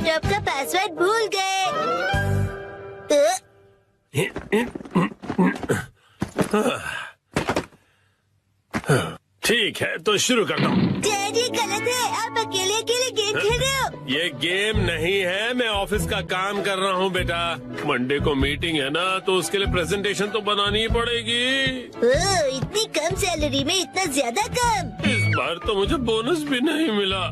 Laptop का password भूल गए। ठीक है तो शुरू करता हूँ। डैडी गलत है, आप अकेले अकेले गेम खेल रहे हो। ये गेम नहीं है, मैं ऑफिस का काम कर रहा हूँ बेटा। मंडे को मीटिंग है ना, तो उसके लिए प्रेजेंटेशन तो बनानी ही पड़ेगी। इतनी कम सैलरी में इतना ज्यादा काम। इस बार तो मुझे बोनस भी नहीं मिला।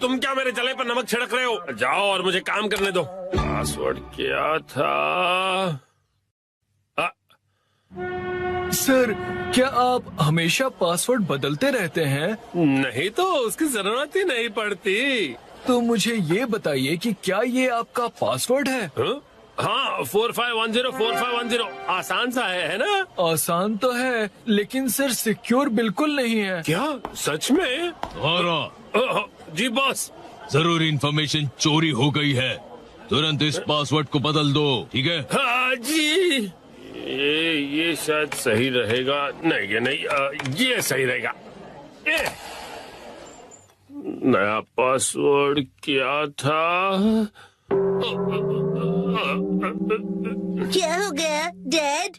तुम क्या मेरे जले पर नमक छिड़क रहे हो? जाओ और मुझे काम करने दो। पासवर्ड क्या था? सर, क्या आप हमेशा पासवर्ड बदलते रहते हैं? नहीं तो उसकी जरूरत ही नहीं पड़ती। तो मुझे ये बताइए कि क्या ये आपका पासवर्ड है? हाँ 45104510 आसान सा है ना? आसान तो है, लेकिन सर सिक्योर बिल्कुल नहीं है। क्या सच में? जी बॉस। जरूरी इंफॉर्मेशन चोरी हो गई है, तुरंत इस पासवर्ड को बदल दो, ठीक है? हाँ जी। ये शायद सही रहेगा। नहीं ये नहीं, ये सही रहेगा। नया पासवर्ड क्या था? क्या हो गया डैड?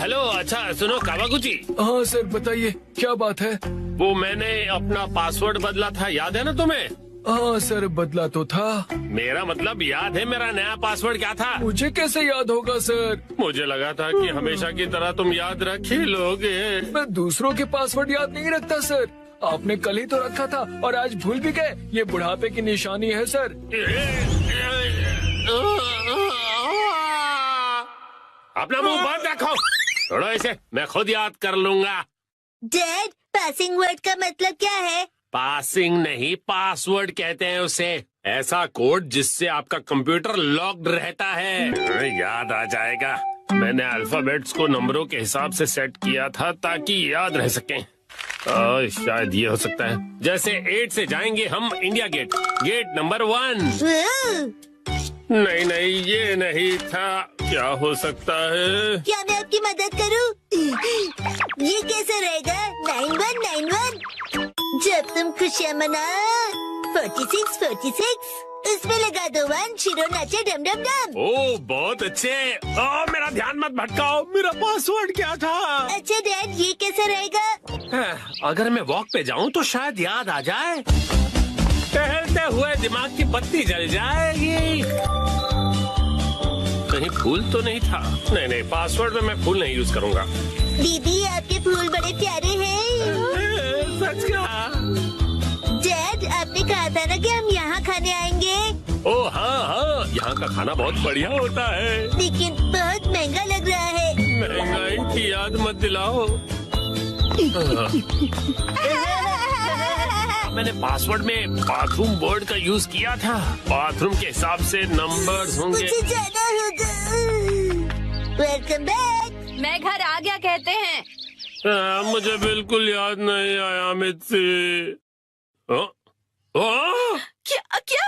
हेलो, अच्छा सुनो कावागुची। हाँ सर, बताइए क्या बात है? वो मैंने अपना पासवर्ड बदला था, याद है ना तुम्हें? हाँ सर, बदला तो था। मेरा मतलब याद है मेरा नया पासवर्ड क्या था? मुझे कैसे याद होगा सर? मुझे लगा था कि हमेशा की तरह तुम याद रख ही लोगे। मैं दूसरों के पासवर्ड याद नहीं रखता सर। आपने कल ही तो रखा था और आज भूल भी गए। ये बुढ़ापे की निशानी है सर। अपना मुंह बंद रखो। छोड़ो इसे, मैं खुद याद कर लूंगा। डैड, पासिंग वर्ड का मतलब क्या है? पासिंग नहीं, पासवर्ड कहते हैं उसे। ऐसा कोड जिससे आपका कंप्यूटर लॉक्ड रहता है। याद आ जाएगा। मैंने अल्फाबेट्स को नंबरों के हिसाब से सेट किया था ताकि याद रह सकें। शायद ये हो सकता है। जैसे 8 से जाएंगे हम इंडिया गेट, गेट नंबर 1। नहीं नहीं, ये नहीं था। क्या हो सकता है? क्या मैं आपकी मदद करूं? ये कैसे रहेगा? 9191। जब तुम खुशियाँ मना 46 उसमें लगा दो 1, शिरो नाचे डम डम डम। ओह बहुत अच्छे। मेरा ध्यान मत भटकाओ, मेरा पासवर्ड क्या था? अच्छा डैड, ये कैसे रहेगा? अगर मैं वॉक पे जाऊं तो शायद याद आ जाए। टहलते हुए दिमाग की बत्ती जल जाएगी। कहीं फूल तो नहीं था? नहीं नहीं, पासवर्ड में मैं फूल नहीं यूज करूंगा। दीदी, आपके फूल बड़े प्यारे हैं। सच कहा। डैड, आपने कहा था ना कि हम यहाँ खाने आएंगे। ओह हाँ हाँ, यहाँ का खाना बहुत बढ़िया होता है। लेकिन बहुत महंगा लग रहा है। महंगाई की याद मत दिलाओ। मैंने पासवर्ड में बाथरूम वर्ड का यूज किया था। बाथरूम के हिसाब से नंबर्स होंगे। मुझे जाना होगा। Welcome back. मैं घर आ गया कहते हैं। मुझे बिल्कुल याद नहीं आया मित्सी। क्या क्या?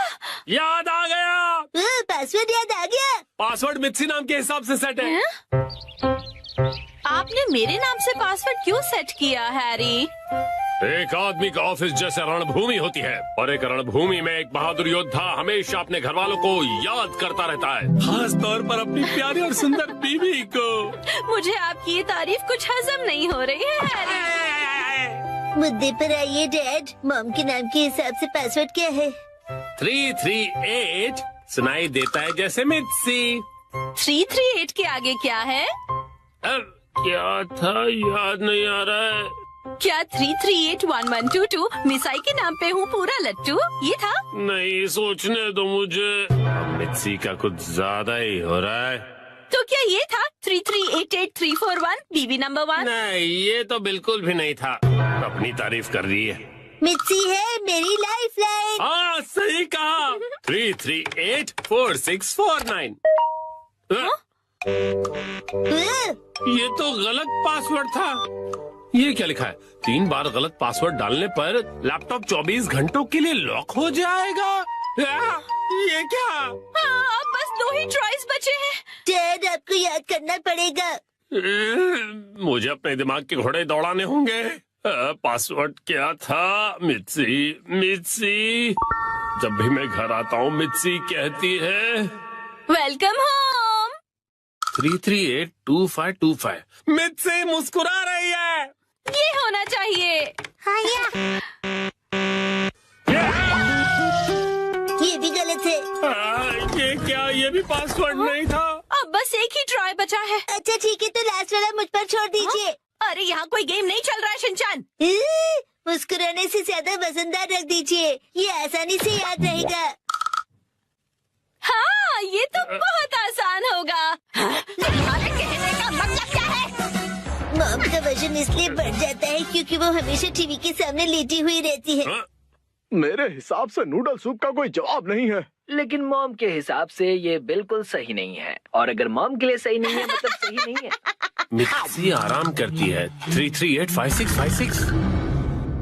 याद आ गया। पासवर्ड याद आ गया। पासवर्ड मित्सी नाम के हिसाब से सेट है। आपने मेरे नाम से पासवर्ड क्यों सेट किया हैरी? एक आदमी का ऑफिस जैसे रणभूमि होती है, और एक रणभूमि में एक बहादुर योद्धा हमेशा अपने घर वालों को याद करता रहता है, खास तौर पर अपनी प्यारी और सुंदर बीवी को। मुझे आपकी ये तारीफ कुछ हजम नहीं हो रही है हैरी। मुद्दे पर आइए डैड। मॉम के नाम के हिसाब से पासवर्ड क्या है? 338 सुनाई देता है जैसे मित्सी। 338 के आगे क्या है? क्या था, याद नहीं आ रहा है। क्या 3381122 मिसाई के नाम पे हूँ पूरा लट्टू, ये था? नहीं, सोचने दो मुझे। मित्सी का कुछ ज्यादा ही हो रहा है। तो क्या ये था 3388341 बीबी नंबर 1? नहीं, ये तो बिल्कुल भी नहीं था। अपनी तारीफ कर रही है। मिर्ची है मेरी लाइफ लाइन। हाँ सही कहा। 3384649। ये तो गलत पासवर्ड था। ये क्या लिखा है? 3 बार गलत पासवर्ड डालने पर लैपटॉप 24 घंटों के लिए लॉक हो जाएगा। ये क्या? अब बस 2 ही ट्राइज बचे हैं। डैड, आपको याद करना पड़ेगा। मुझे अपने दिमाग के घोड़े दौड़ाने होंगे। पासवर्ड क्या था? मित्सी मित्सी, जब भी मैं घर आता हूँ मित्सी कहती है वेलकम होम। 3382525। मित्सी मुस्कुरा रही है। ये होना चाहिए। ये भी गलत है। ये क्या? ये भी पासवर्ड नहीं था। अब बस एक ही ट्राई बचा है। अच्छा ठीक है, तो लास्ट वाला मुझ पर छोड़ दीजिए। अरे यहाँ कोई गेम नहीं चल रहा है शिनचान। मुस्कुराने से ज्यादा वजनदार रख दीजिए, ये आसानी से याद रहेगा। हाँ, ये तो बहुत आसान होगा। तुम्हारे कहने का मतलब क्या है? मॉम का वजन इसलिए बढ़ जाता है क्योंकि वो हमेशा टीवी के सामने लेटी हुई रहती है। मेरे हिसाब से नूडल सूप का कोई जवाब नहीं है। लेकिन मॉम के हिसाब से ये बिल्कुल सही नहीं है, और अगर मॉम के लिए सही नहीं है मतलब सही नहीं है। मित्सी आराम करती है। 3385656।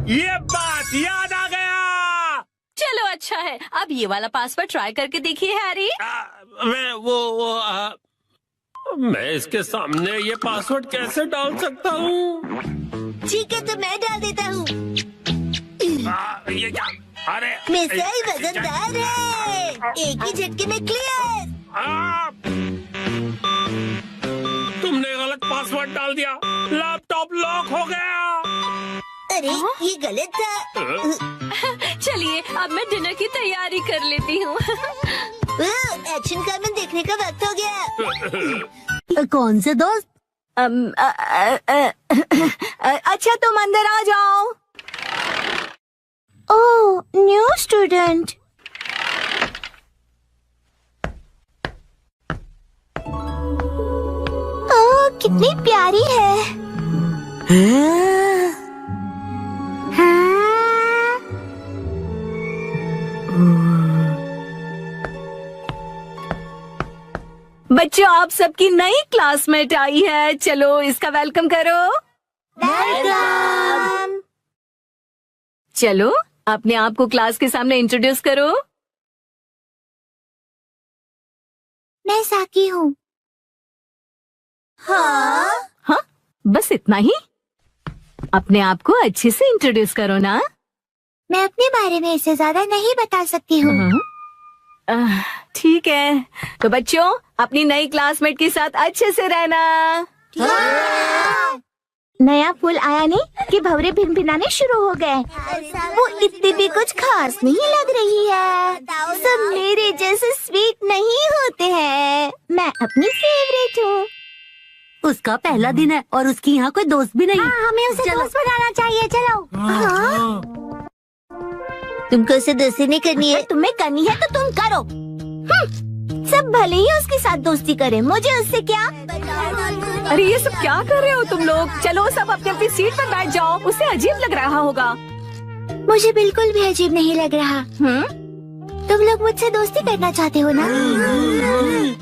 ये बात याद आ गया। चलो अच्छा है, अब ये वाला पासवर्ड ट्राई करके देखिए हैरी। मैं इसके सामने ये पासवर्ड कैसे डाल सकता हूँ? ठीक है, तो मैं डाल देता हूँ। ये क्या? अरे मिसाइल वजनदार है, एक ही झटके में क्लियर। तुमने गलत पासवर्ड डाल दिया। लैपटॉप लॉक हो गया। अरे ये गलत था। चलिए अब मैं डिनर की तैयारी कर लेती हूँ। एक्शन कॉमन देखने का वक्त हो गया। कौन से दोस्त? अच्छा तुम अंदर आ जाओ। ओह, न्यू स्टूडेंट। ओह, कितनी प्यारी है। बच्चों, आप सबकी नई क्लासमेट आई है, चलो इसका वेलकम करो। वेलकम। चलो अपने आप को क्लास के सामने इंट्रोड्यूस करो। मैं साकी हूँ। हाँ? बस इतना ही? अपने आप को अच्छे से इंट्रोड्यूस करो ना। मैं अपने बारे में इससे ज्यादा नहीं बता सकती हूँ। ठीक है, तो बच्चों अपनी नई क्लासमेट के साथ अच्छे से रहना। नया फूल आया नहीं कि भंवरे भिनभिनाने शुरू हो गए। वो इतनी भी कुछ खास नहीं लग रही है। सब मेरे जैसे स्वीट नहीं होते हैं। मैं अपनी फेवरेट हूँ। उसका पहला दिन है और उसकी यहाँ कोई दोस्त भी नहीं। हाँ, हमें उसे दोस्त बनाना चाहिए। चलो। हाँ? तुमको उसे दोस्ती नहीं करनी है? तुम्हें करनी है तो तुम करो। सब भले ही उसके साथ दोस्ती करें, मुझे उससे क्या। अरे ये सब क्या कर रहे हो तुम लोग? चलो सब अपनी अपनी सीट पर बैठ जाओ, उसे अजीब लग रहा होगा। मुझे बिल्कुल भी अजीब नहीं लग रहा। तुम लोग मुझसे दोस्ती करना चाहते हो ना?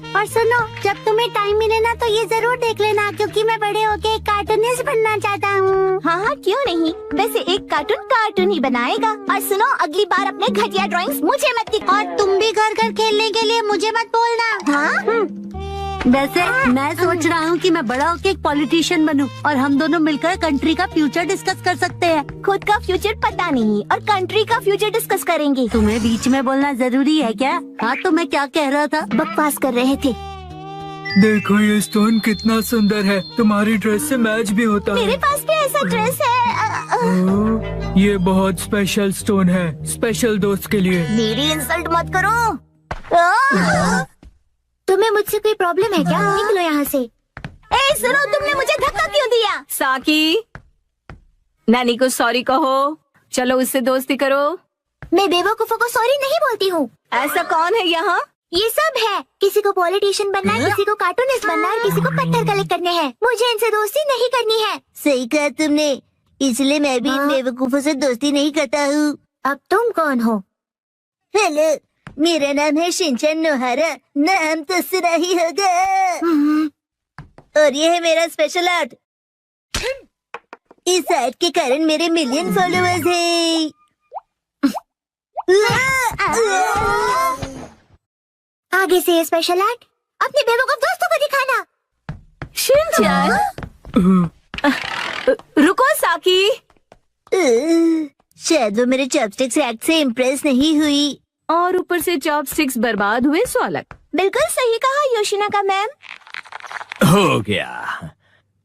और सुनो, जब तुम्हें टाइम मिले ना तो ये जरूर देख लेना, क्योंकि मैं बड़े होके एक कार्टूनिस्ट बनना चाहता हूँ। हाँ, क्यों नहीं। वैसे एक कार्टून ही बनाएगा। और सुनो, अगली बार अपने घटिया ड्राइंग्स मुझे मत दिखाओ। और तुम भी घर खेलने के लिए मुझे मत बोलना। हाँ? वैसे मैं सोच रहा हूँ कि मैं बड़ा होके एक पॉलिटिशियन बनूं और हम दोनों मिलकर कंट्री का फ्यूचर डिस्कस कर सकते हैं। खुद का फ्यूचर पता नहीं और कंट्री का फ्यूचर डिस्कस करेंगे। तुम्हें बीच में बोलना जरूरी है क्या? हाँ, तो मैं क्या कह रहा था? बकवास कर रहे थे। देखो ये स्टोन कितना सुंदर है, तुम्हारी ड्रेस से मैच भी होता है। मेरे पास भी ऐसा ड्रेस है। ये बहुत स्पेशल स्टोन है, स्पेशल दोस्त के लिए। मेरी इंसल्ट मत करो। तुम्हें मुझसे कोई प्रॉब्लम है क्या? निकलो यहाँ से। ए सुनो, तुमने मुझे धक्का क्यों दिया? साकी, नानी को सॉरी कहो। चलो उससे दोस्ती करो। मैं बेवकूफों को सॉरी नहीं बोलती हूँ। ऐसा कौन है यहाँ? ये सब है। किसी को पॉलिटिशियन बनना है, किसी को कार्टूनिस्ट बनना है, किसी को पत्थर कलेक्ट करने हैं। मुझे इनसे दोस्ती नहीं करनी है। सही कहा तुमने, इसलिए मैं भी इन बेवकूफों से दोस्ती नहीं करता हूँ। अब तुम कौन हो? हेलो, मेरा नाम है शिनचैन नोहारा। नाम तो सुना ही होगा। और ये है मेरा स्पेशल आर्ट। इस आर्ट के कारण मेरे मिलियन फॉलोअर्स हैं। आगे से ये स्पेशल आर्ट अपने बेवकूफ दोस्तों को दिखाना। शिनचैन, रुको साकी, शायद वो मेरे चॉपस्टिक्स एक्ट से इम्प्रेस नहीं हुई। और ऊपर से चॉपस्टिक्स बर्बाद हुए सो अलग। बिल्कुल सही कहा योशिनाका मैम। हो गया।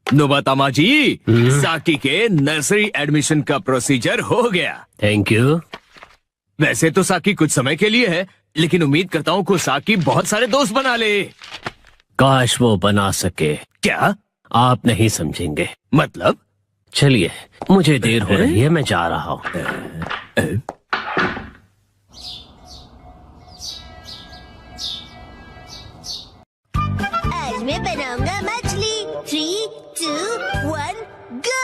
नोबातामा जी, साकी के नर्सरी एडमिशन का प्रोसीजर हो गया। Thank you. वैसे तो साकी कुछ समय के लिए है, लेकिन उम्मीद करता हूँ कि साकी बहुत सारे दोस्त बना ले। काश वो बना सके। क्या? आप नहीं समझेंगे। मतलब? चलिए, मुझे देर हो रही है, मैं जा रहा हूँ। आज मैं बनाऊंगा मछली। 3, 2, 1, गो।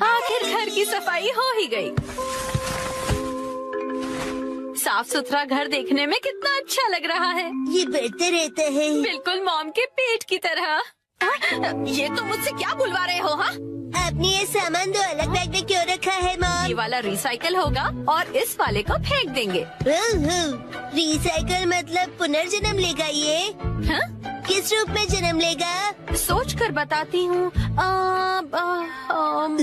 आखिर घर की सफाई हो ही गई। साफ सुथरा घर देखने में कितना अच्छा लग रहा है। ये बढ़ते रहता है। बिल्कुल मॉम के पेट की तरह। ये तो मुझसे क्या बुलवा रहे हो? हाँ, आपने ये सामान दो अलग बैग में क्यों रखा है मॉम? ये वाला रिसाइकल होगा और इस वाले को फेंक देंगे। रिसाइकल मतलब पुनर्जन्म लेगा ये? हाँ? किस रूप में जन्म लेगा? सोच कर बताती हूँ। मॉम,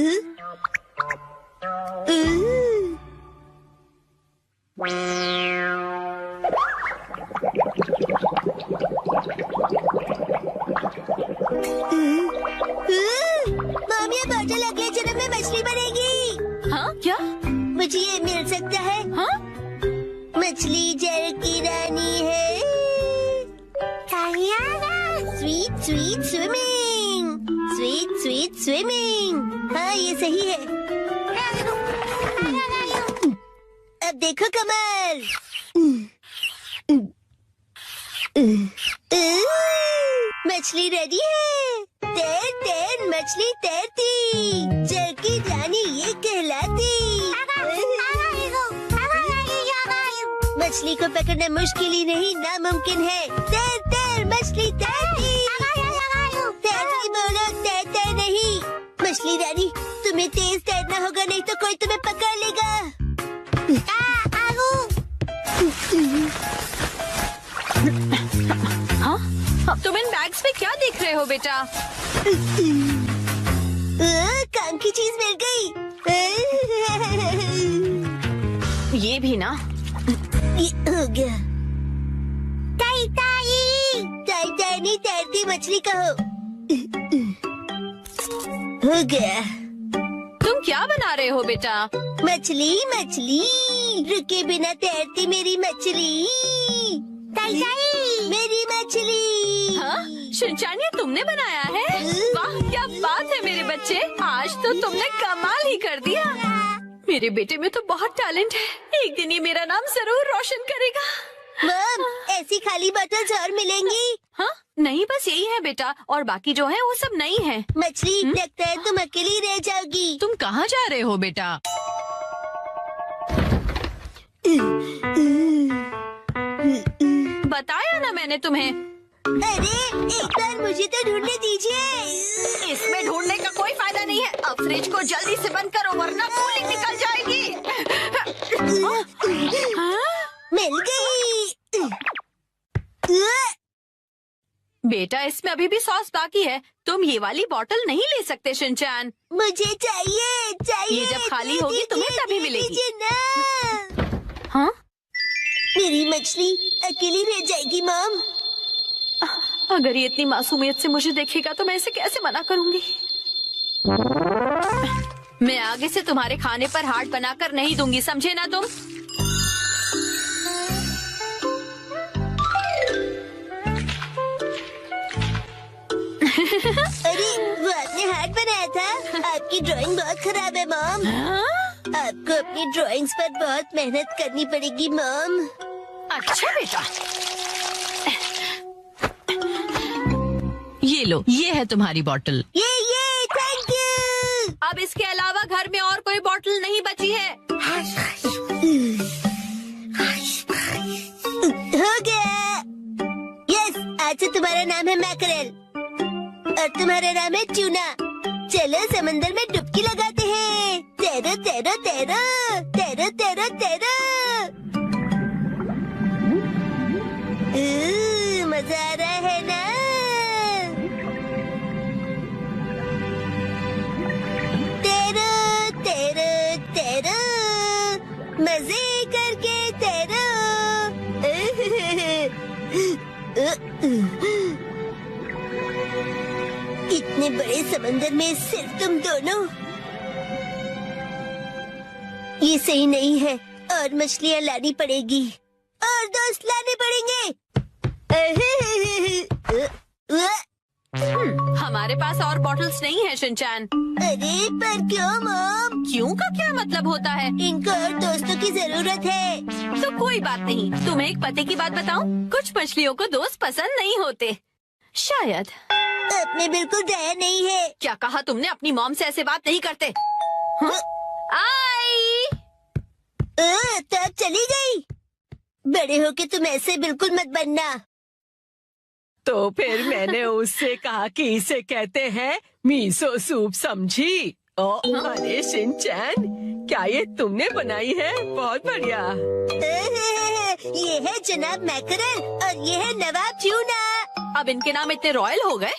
ये बॉटल अगले जन्म में मछली बनेगी। हाँ क्या? मुझे ये मिल सकता है? हाँ? मछली जल की रानी है। Sweet sweet swimming, sweet sweet swimming. हाँ, ये सही है। अब देखो कमल। मछली रेडी है। तैर तैर मछली तैरती, जल की रानी ये कहलाती। मछली को पकड़ना मुश्किल ही नहीं, नामुमकिन है। तैर तैर मछली तैरती। तैरती बोलो, तैर तैर नहीं। मछली रानी, तुम्हें तेज तैरना होगा, नहीं तो कोई तुम्हें पकड़ लेगा। हाँ? तुम इन बैग्स में क्या देख रहे हो बेटा? काम की चीज मिल गई। ये भी ना। ये हो गया। टाई टाई टाई टाई नहीं, तैरती मछली कहो। हो गया। तुम क्या बना रहे हो बेटा? मछली मछली, रुके बिना तैरती मेरी मछली। टाई टाई मेरी मछली। हाँ? शिनचैन, ये तुमने बनाया है? वाह, क्या बात है मेरे बच्चे, आज तो तुमने कमाल ही कर दिया। मेरे बेटे में तो बहुत टैलेंट है, एक दिन ये मेरा नाम जरूर रोशन करेगा। मॉम, ऐसी खाली बोतल्स और मिलेंगी? हाँ? नहीं, बस यही है बेटा, और बाकी जो है वो सब नहीं है। मछली, लगता है तुम अकेली रह जाओगी। तुम कहाँ जा रहे हो बेटा? बताया ना मैंने तुम्हें। अरे, एक बार मुझे तो ढूंढने दीजिए। इसमें ढूंढने का कोई फायदा नहीं है। अब फ्रिज को जल्दी से बंद करो वरना कूलिंग निकल जाएगी। मिल गई। बेटा, इसमें अभी भी सॉस बाकी है, तुम ये वाली बोतल नहीं ले सकते शिनचैन। मुझे चाहिए चाहिए। ये जब खाली होगी तुम्हें तभी मिलेगी। दीजिए ना। हाँ? मेरी मछली अकेली रह जाएगी मॉम। अगर ये इतनी मासूमियत से मुझे देखेगा तो मैं इसे कैसे मना करूंगी? मैं आगे से तुम्हारे खाने पर हार्ट बनाकर नहीं दूंगी, समझे ना तुम? अरे, वो आपने हार्ट बनाया था? आपकी ड्राइंग बहुत खराब है मॉम। आपको अपनी ड्राइंग्स पर बहुत मेहनत करनी पड़ेगी मॉम। अच्छा बेटा, ये लो, ये है तुम्हारी बोतल। ये थैंक यू। अब इसके अलावा घर में और कोई बोतल नहीं बची है। हो गया। यस, आज से तुम्हारा नाम है मैकरेल और तुम्हारा नाम है ट्यूना। चलो समंदर में डुबकी लगाते हैं। तैरो तैरो तैरो तैरो तैरो तैरो। समंदर में सिर्फ तुम दोनों। ये सही नहीं है और मछलियाँ लानी पड़ेगी और दोस्त लाने पड़ेंगे। हमारे पास और बॉटल्स नहीं है शिनचैन। अरे पर क्यों मॉम? क्यों का क्या मतलब होता है? इनको और दोस्तों की जरूरत है। तो कोई बात नहीं। तुम्हें एक पते की बात बताऊं? कुछ मछलियों को दोस्त पसंद नहीं होते। शायद। आपने बिल्कुल दया नहीं है। क्या कहा तुमने? अपनी मॉम से ऐसे बात नहीं करते। आई। तो अब चली गई। बड़े होके तुम ऐसे बिल्कुल मत बनना। तो फिर मैंने उससे कहा कि इसे कहते हैं मीसो सूप, समझी? अरे शिनचैन, क्या ये तुमने बनाई है? बहुत बढ़िया। ये है जनाब मैकरल और ये है नवाब ट्यूना। अब इनके नाम इतने रॉयल हो गए।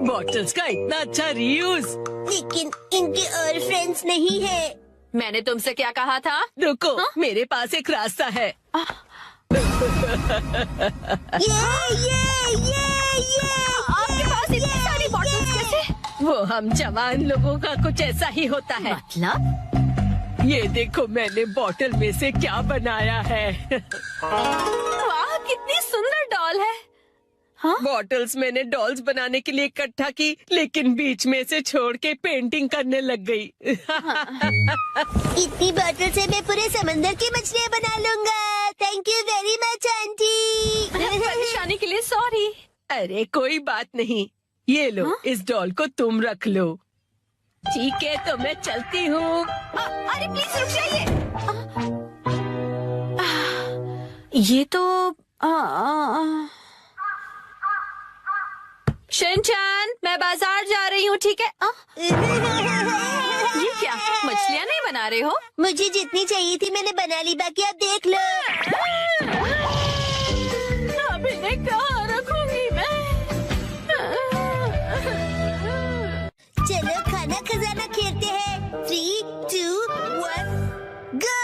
बॉटल्स का इतना अच्छा रीयूज। लेकिन इनके और फ्रेंड्स नहीं है। मैंने तुमसे क्या कहा था? रुको, मेरे पास एक रास्ता है। आपके पास इतनी सारी बॉटल्स कैसे? वो हम जवान लोगों का कुछ ऐसा ही होता है। मतलब? ये देखो मैंने बॉटल में से क्या बनाया है। वाह, कितनी सुंदर डॉल है। हाँ? बॉटल्स मैंने डॉल्स बनाने के लिए इकट्ठा की, लेकिन बीच में से छोड़ के पेंटिंग करने लग गई। इतनी बॉटल से मैं पूरे समंदर की मछलियाँ बना लूँगा। Thank you very much aunty. परेशानी के लिए सॉरी। अरे कोई बात नहीं, ये लो। हाँ? इस डॉल को तुम रख लो। ठीक है, तो मैं चलती हूँ। अरे प्लीज रुक जाइए। ये तो शिनचैन, मैं बाजार जा रही हूँ, ठीक है? ये क्या, मछलियाँ नहीं बना रहे हो? मुझे जितनी चाहिए थी मैंने बना ली, बाकी आप देख लो। अब इन्हें कहाँ रखूंगी मैं? चलो खाना खजाना खेलते हैं। 3, 2, 1, गो।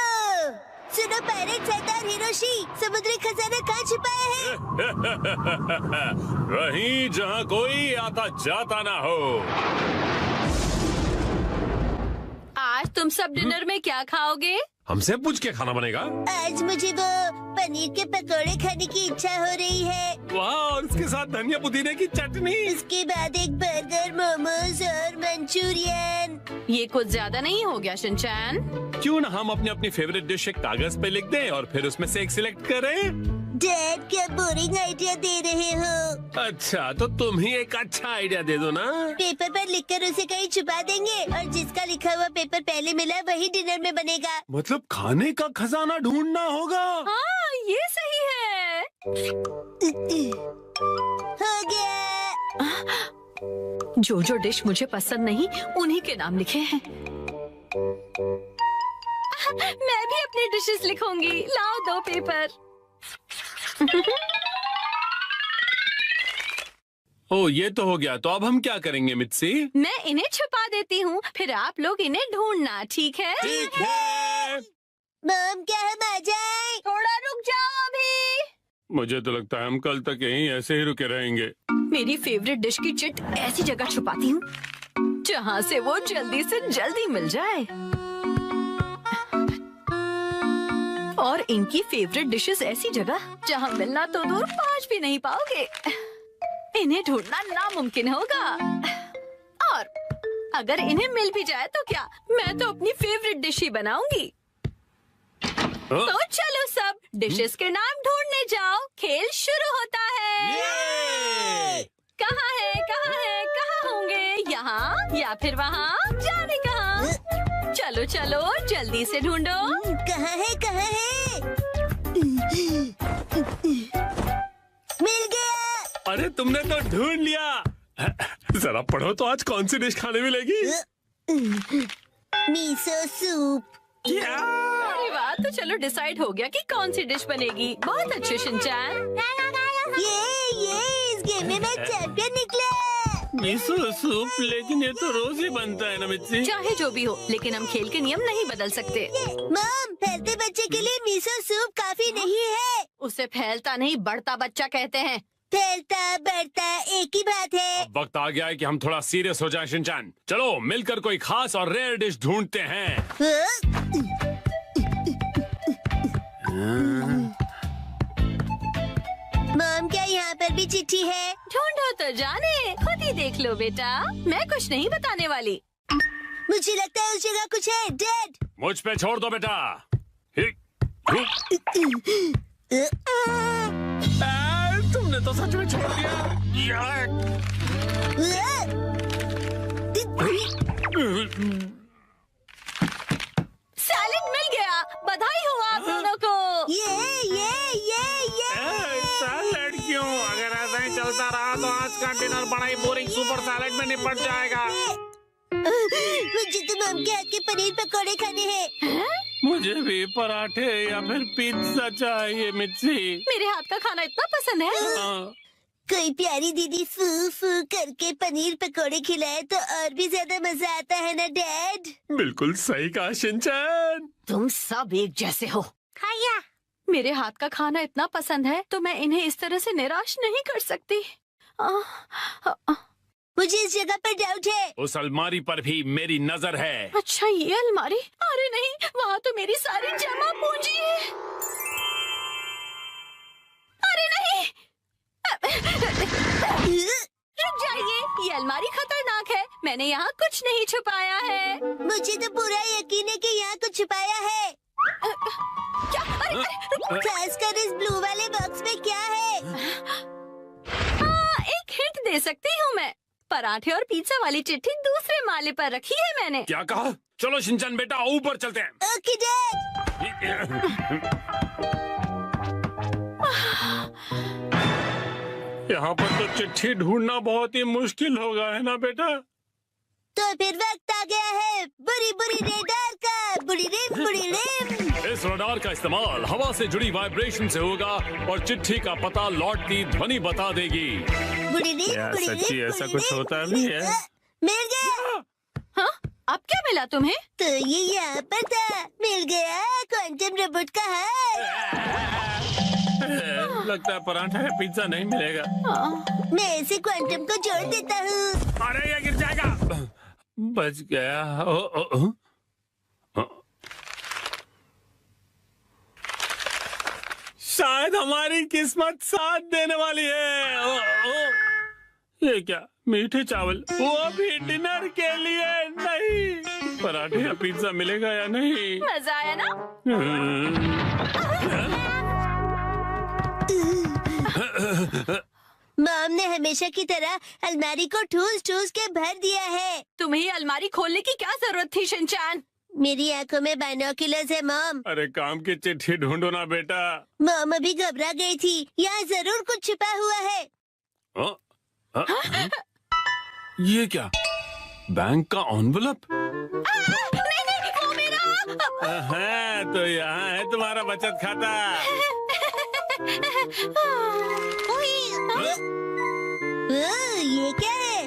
सुनो पायरेट सरदार हिरोशी, समुद्री खजाना कहाँ छुपाया है? वहीं जहाँ कोई आता जाता ना हो। आज तुम सब डिनर में क्या खाओगे? हमसे पूछ के खाना बनेगा? आज मुझे वो पनीर के पकौड़े खाने की इच्छा हो रही है। वाह, और उसके साथ धनिया पुदीने की चटनी। उसके बाद एक बर्गर, मोमोज और मंचूरियन। ये कुछ ज्यादा नहीं हो गया शिनचैन? क्यों ना हम अपनी अपनी फेवरेट डिश एक कागज पे लिख दें और फिर उसमें से एक सिलेक्ट करें। डैड, क्या बोरिंग आइडिया दे रहे हो? अच्छा, तो तुम ही एक अच्छा आइडिया दे दो ना। पेपर पर लिखकर उसे कहीं छुपा देंगे और जिसका लिखा हुआ पेपर पहले मिला वही डिनर में बनेगा। मतलब खाने का खजाना ढूंढना होगा। हाँ, ये सही है। हो गया। जो जो डिश मुझे पसंद नहीं उन्हीं के नाम लिखे हैं। मैं भी अपनी डिशेस लिखूंगी। लाओ 2 पेपर। ओ, ये तो हो गया। तो अब हम क्या करेंगे मित्सी? मैं इन्हें छुपा देती हूँ, फिर आप लोग इन्हें ढूंढना, ठीक है? ठीक है। मॉम, क्या हम आ जाएं? थोड़ा रुक जाओ अभी। मुझे तो लगता है हम कल तक यहीं ऐसे ही रुके रहेंगे। मेरी फेवरेट डिश की चिट ऐसी जगह छुपाती हूँ जहाँ से वो जल्दी से जल्दी मिल जाए। और इनकी फेवरेट डिशेस ऐसी जगह जहाँ मिलना तो दूर पहुँच भी नहीं पाओगे। इन्हें ढूंढना नामुमकिन होगा। और अगर इन्हें मिल भी जाए तो क्या, मैं तो अपनी फेवरेट डिश ही बनाऊंगी। तो चलो सब डिशेस के नाम ढूंढने जाओ। खेल शुरू होता है। कहाँ है, कहाँ है, कहाँ होंगे? यहाँ या फिर वहाँ? जाने कहाँ? चलो चलो जल्दी से ढूंढो। कहाँ है, कहाँ है? मिल गया। अरे तुमने तो ढूंढ लिया। जरा पढ़ो तो आज कौन सी डिश खाने मिलेगी? मीसो सूप। अरे वाह, तो चलो डिसाइड हो गया कि कौन सी डिश बनेगी। बहुत अच्छे शिनचैन। ये इस गेम में मैं चैंपियन निकला। मिसो सूप, लेकिन ये तो रोज ही बनता है ना मित्सी। चाहे जो भी हो, लेकिन हम खेल के नियम नहीं बदल सकते। मॉम, फैलते बच्चे के लिए मीसो सूप काफी नहीं है। उसे फैलता नहीं बढ़ता बच्चा कहते हैं। फैलता बढ़ता एक ही बात है। अब वक्त आ गया है कि हम थोड़ा सीरियस हो जाएं शिनचैन। चलो मिलकर कोई खास और रेयर डिश ढूंढते हैं। मॉम, क्या यहाँ पर भी चिट्ठी है? ढूंढो तो जाने, खुद ही देख लो बेटा, मैं कुछ नहीं बताने वाली। मुझे लगता है उस जगह कुछ है। डैड, मुझ पे छोड़ दो बेटा। तुमने तो सच में छोड़ दिया। सैलेड मिल गया, बधाई हो आप दोनों को। ये सैलेड क्यों? अगर ऐसा ही चलता रहा तो आज का डिनर बड़ा ही बोरिंग सुपर सैलेड में निपट जाएगा। मुझे तो मॉम के हाथ के पनीर पकौड़े खाने हैं। मुझे भी पराठे या फिर पिज्जा चाहिए मिर्ची। मेरे हाथ का खाना इतना पसंद है। कोई प्यारी दीदी फू फू करके पनीर पकौड़े खिलाए तो और भी ज्यादा मजा आता है ना डैड? बिल्कुल सही कहा शिनचैन। तुम सब एक जैसे हो। खाया। मेरे हाथ का खाना इतना पसंद है तो मैं इन्हें इस तरह से निराश नहीं कर सकती। मुझे इस जगह पर डाउट है। उस अलमारी पर भी मेरी नजर है। अच्छा, ये अलमारी? अरे नहीं, वहाँ तो मेरी सारी जमा पूंजी है। अरे नहीं, रुक जाइए, ये अलमारी खतरनाक है। मैंने यहाँ कुछ नहीं छुपाया है। मुझे तो पूरा यकीन है कि यहाँ कुछ छुपाया है। क्या? अरे खासकर इस ब्लू वाले बॉक्स में क्या है? एक हिंट दे सकती हूँ मैं। पराठे और पिज्जा वाली चिट्ठी दूसरे माले पर रखी है मैंने। क्या कहा? चलो शिनचैन बेटा, ऊपर चलते हैं। Okay dad. यहाँ पर तो चिट्ठी ढूंढना बहुत ही मुश्किल होगा, है ना बेटा? तो फिर वक्त आ गया है बुरी बुरी रेडार का। बुरी रिम। इस रडार का इस्तेमाल हवा से जुड़ी वाइब्रेशन से होगा और चिट्ठी का पता लौटती ध्वनि बता देगी। बुरी रिम, क्या बुरी सच्ची रिम, ऐसा बुरी कुछ रिम, होता बुरी भी रिम। है? मिल गया। हाँ? अब क्या मिला तुम्हें? तो ये यहाँ पर था। मिल गया क्वांटम रोबोट का हाथ। लगता है पराठा या पिज्जा नहीं मिलेगा। मैं इसे क्वांटम को जोड़ देता हूँ। अरे ये गिर जाएगा। बच गया। शायद हमारी किस्मत साथ देने वाली है। ये क्या? मीठे चावल, वो भी डिनर के लिए नहीं। पराठे या पिज्जा मिलेगा या नहीं? मजा आया ना? मॉम ने हमेशा की तरह अलमारी को ठूस के भर दिया है। तुम्हें अलमारी खोलने की क्या जरूरत थी शिनचैन? मेरी आंखों में बाइनोकुलर्स है मॉम। अरे काम की चिट्ठी ढूंढो ना बेटा। मॉम अभी घबरा गई थी। यहाँ जरूर कुछ छिपा हुआ है। ये क्या? बैंक का एनवेलप? नहीं, वो मेरा। है तो यहाँ है तुम्हारा बचत खाता। ये क्या है?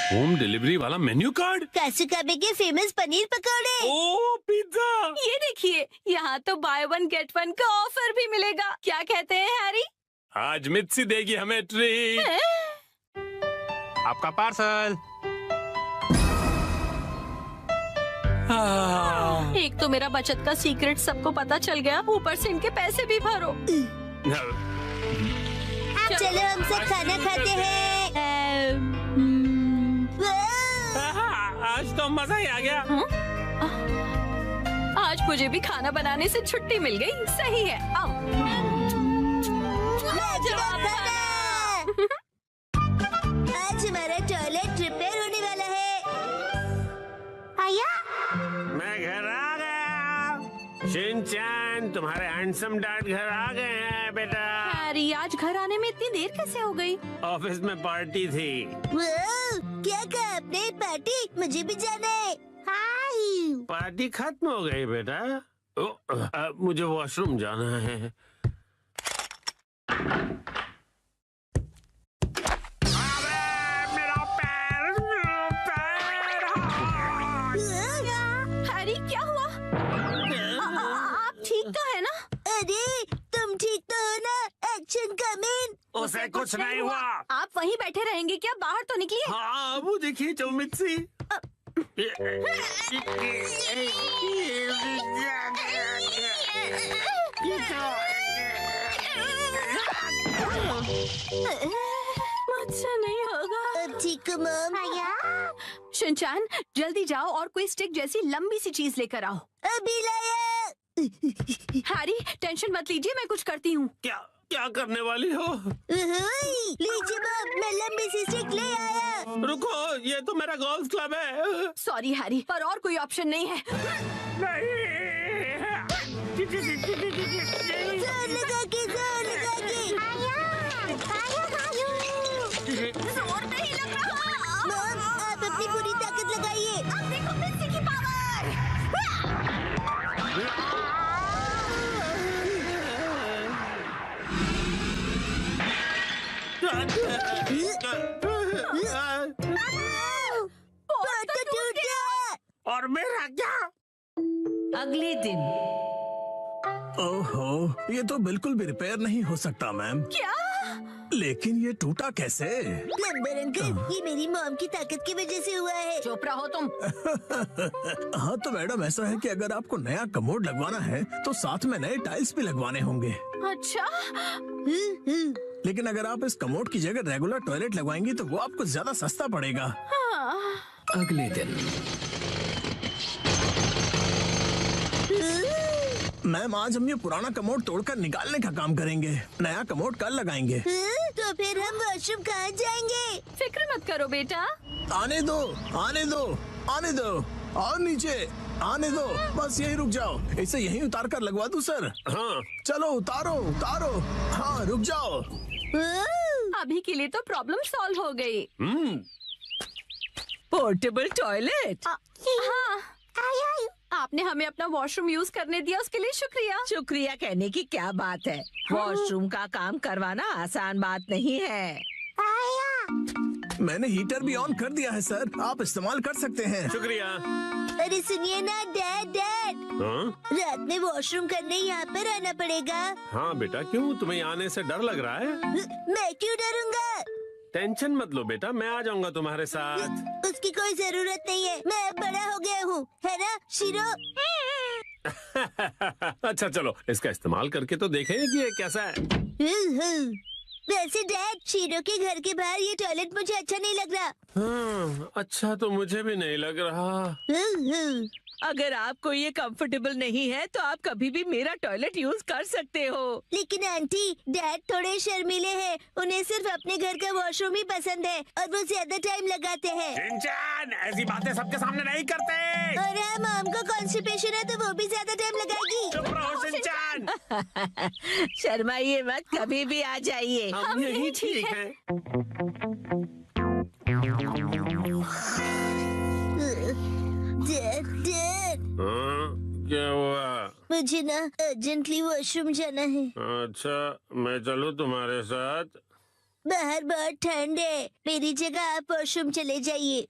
होम डिलीवरी वाला मेन्यू कार्ड। कासुकाबे के फेमस पनीर पकौड़े। ओ पिज्जा। ये देखिए, यहाँ तो बाय वन गेट वन का ऑफर भी मिलेगा। क्या कहते हैं हैरी? आज मित्सी देगी हमें ट्रीट। आपका पार्सल। एक तो मेरा बचत का सीक्रेट सबको पता चल गया, ऊपर से इनके पैसे भी भरो। चलो हम सब खाना खाते हैं। आज तो मजा ही आ गया। आज मुझे भी खाना बनाने से छुट्टी मिल गई। सही है। आओ। आज हमारा टॉयलेट रिपेयर होने वाला है। आया? मैं घर आ गया। शिनचैन, तुम्हारे हैंडसम डैड घर आ गए हैं बेटा। हैरी, आज घर आने में इतनी देर कैसे हो गई? ऑफिस में पार्टी थी। क्या कहा आपने? पार्टी? मुझे भी जाना है। हाय। पार्टी खत्म हो गई बेटा। मुझे वॉशरूम जाना है। हैरी, क्या हुआ? आप ठीक तो है ना? अरे तुम ठीक तो हो ना? Action coming. उसे कुछ नहीं हुआ। आप वहीं बैठे रहेंगे क्या? बाहर तो निकलिए। हाँ वो देखिए जो मित्सी। मुझसे नहीं होगा। अब ठीक हो मम? शिनचैन जल्दी जाओ और कोई स्टिक जैसी लंबी सी चीज लेकर आओ। अभी लाया। हैरी टेंशन मत लीजिए, मैं कुछ करती हूँ। क्या क्या करने वाली हो? लीजिए मम, मैं लंबी सी स्टिक ले आया। रुको, ये तो मेरा गोल्फ क्लब है। सॉरी हैरी, पर और कोई ऑप्शन नहीं है। जोर लगा के जोर नहीं लग रहा। मम, आप अपनी पूरी ताकत लगाइए। अब देखो मिस्सी की पावर। तो टूट गया। और मेरा क्या? अगले दिन। ओहो, ये तो बिल्कुल भी रिपेयर नहीं हो सकता मैम। क्या? लेकिन ये टूटा कैसे? प्लम्बर अंकल, ये मेरी मॉम की ताकत की वजह से हुआ है। चुप रहो तुम। हाँ तो मैडम ऐसा है कि अगर आपको नया कमोड लगवाना है तो साथ में नए टाइल्स भी लगवाने होंगे। अच्छा, लेकिन अगर आप इस कमोड की जगह रेगुलर टॉयलेट लगवाएंगी तो वो आपको ज्यादा सस्ता पड़ेगा। अगले दिन। मैम आज हम ये पुराना कमोड तोड़कर निकालने का काम करेंगे। नया कमोड कल लगाएंगे। तो फिर हम वॉशरूम कहाँ जाएंगे? फिक्र मत करो बेटा। आने दो, आने दो, आने दो, और नीचे आने दो। बस यहीं रुक जाओ। इसे यहीं उतार कर लगवा दूं सर? हाँ चलो उतारो उतारो। हाँ रुक जाओ। अभी के लिए तो प्रॉब्लम सॉल्व हो गई। Portable toilet. हाँ, आपने हमें अपना वॉशरूम यूज करने दिया, उसके लिए शुक्रिया। शुक्रिया कहने की क्या बात है। वॉशरूम का काम करवाना आसान बात नहीं है। मैंने हीटर भी ऑन कर दिया है सर, आप इस्तेमाल कर सकते हैं। शुक्रिया। अरे सुनिए ना डैड, हाँ रात में वॉशरूम करने यहाँ पर आना पड़ेगा। हाँ बेटा, क्यों तुम्हें आने से डर लग रहा है? मैं क्यों डरूंगा? टेंशन मत लो बेटा, मैं आ जाऊंगा तुम्हारे साथ। उसकी कोई जरूरत नहीं है, मैं अब बड़ा हो गया हूँ, है ना शिरो? अच्छा चलो, इसका इस्तेमाल करके तो देखें कि ये कैसा है। वैसे डैड, शीरो के घर के बाहर ये टॉयलेट मुझे अच्छा नहीं लग रहा। हाँ, अच्छा तो मुझे भी नहीं लग रहा। अगर आपको ये कंफर्टेबल नहीं है तो आप कभी भी मेरा टॉयलेट यूज कर सकते हो। लेकिन आंटी, डैड थोड़े शर्मीले हैं, उन्हें सिर्फ अपने घर का वॉशरूम ही पसंद है और वो ज्यादा टाइम लगाते हैं। शिनचैन, ऐसी बातें सबके सामने नहीं करते। और हाँ, मॉम को कॉन्स्टिपेशन है तो वो भी ज्यादा टाइम लगाएगी। चुप रहो शिनचैन। शर्माइए मत, कभी भी आ जाइए। हम यही ठीक है। डैड, क्या हुआ? मुझे ना अर्जेंटली वॉशरूम जाना है। अच्छा, मैं चलूं तुम्हारे साथ? बाहर बहुत ठंड है, मेरी जगह आप वॉशरूम चले जाइए।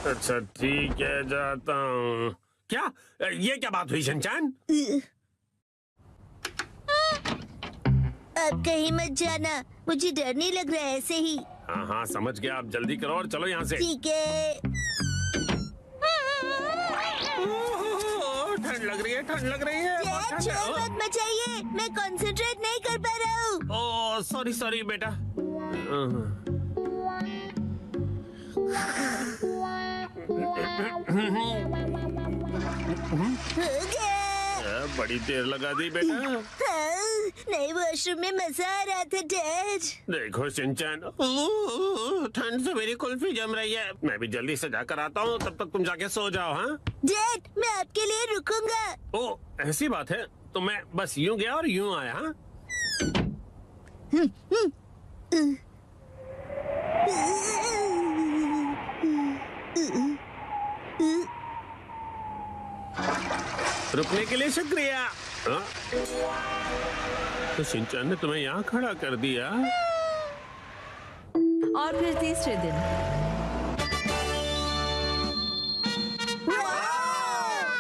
अच्छा ठीक है, जाता हूँ। क्या ये क्या बात हुई शिनचैन? अब कहीं मत जाना, मुझे डर नहीं लग रहा है, ऐसे ही। हाँ हाँ समझ गया, आप जल्दी करो और चलो यहाँ से। ठीक है। ठंड लग रही है, ठंड लग रही है। बहुत ठंड है। शोर मत मचाइए, मैं कंसंट्रेट नहीं कर पा रहा हूँ। ओह सॉरी सॉरी बेटा। हो गया। बड़ी देर लगा दी बेटा। हाँ, नए वॉशरूम में मजा आ रहा था डैड। देखो शिनचैन, ठंड से मेरी कुल्फी जम रही है। मैं भी जल्दी से जाकर आता हूँ, तब तक तुम जाके सो जाओ। हाँ डैड, मैं आपके लिए रुकूंगा। ओह ऐसी बात है, तो मैं बस यूं गया और यूं आया। हाँ रुकने के लिए शुक्रिया। हाँ? तो शिनचैन ने तुम्हें यहाँ खड़ा कर दिया। और फिर तीसरे दिन।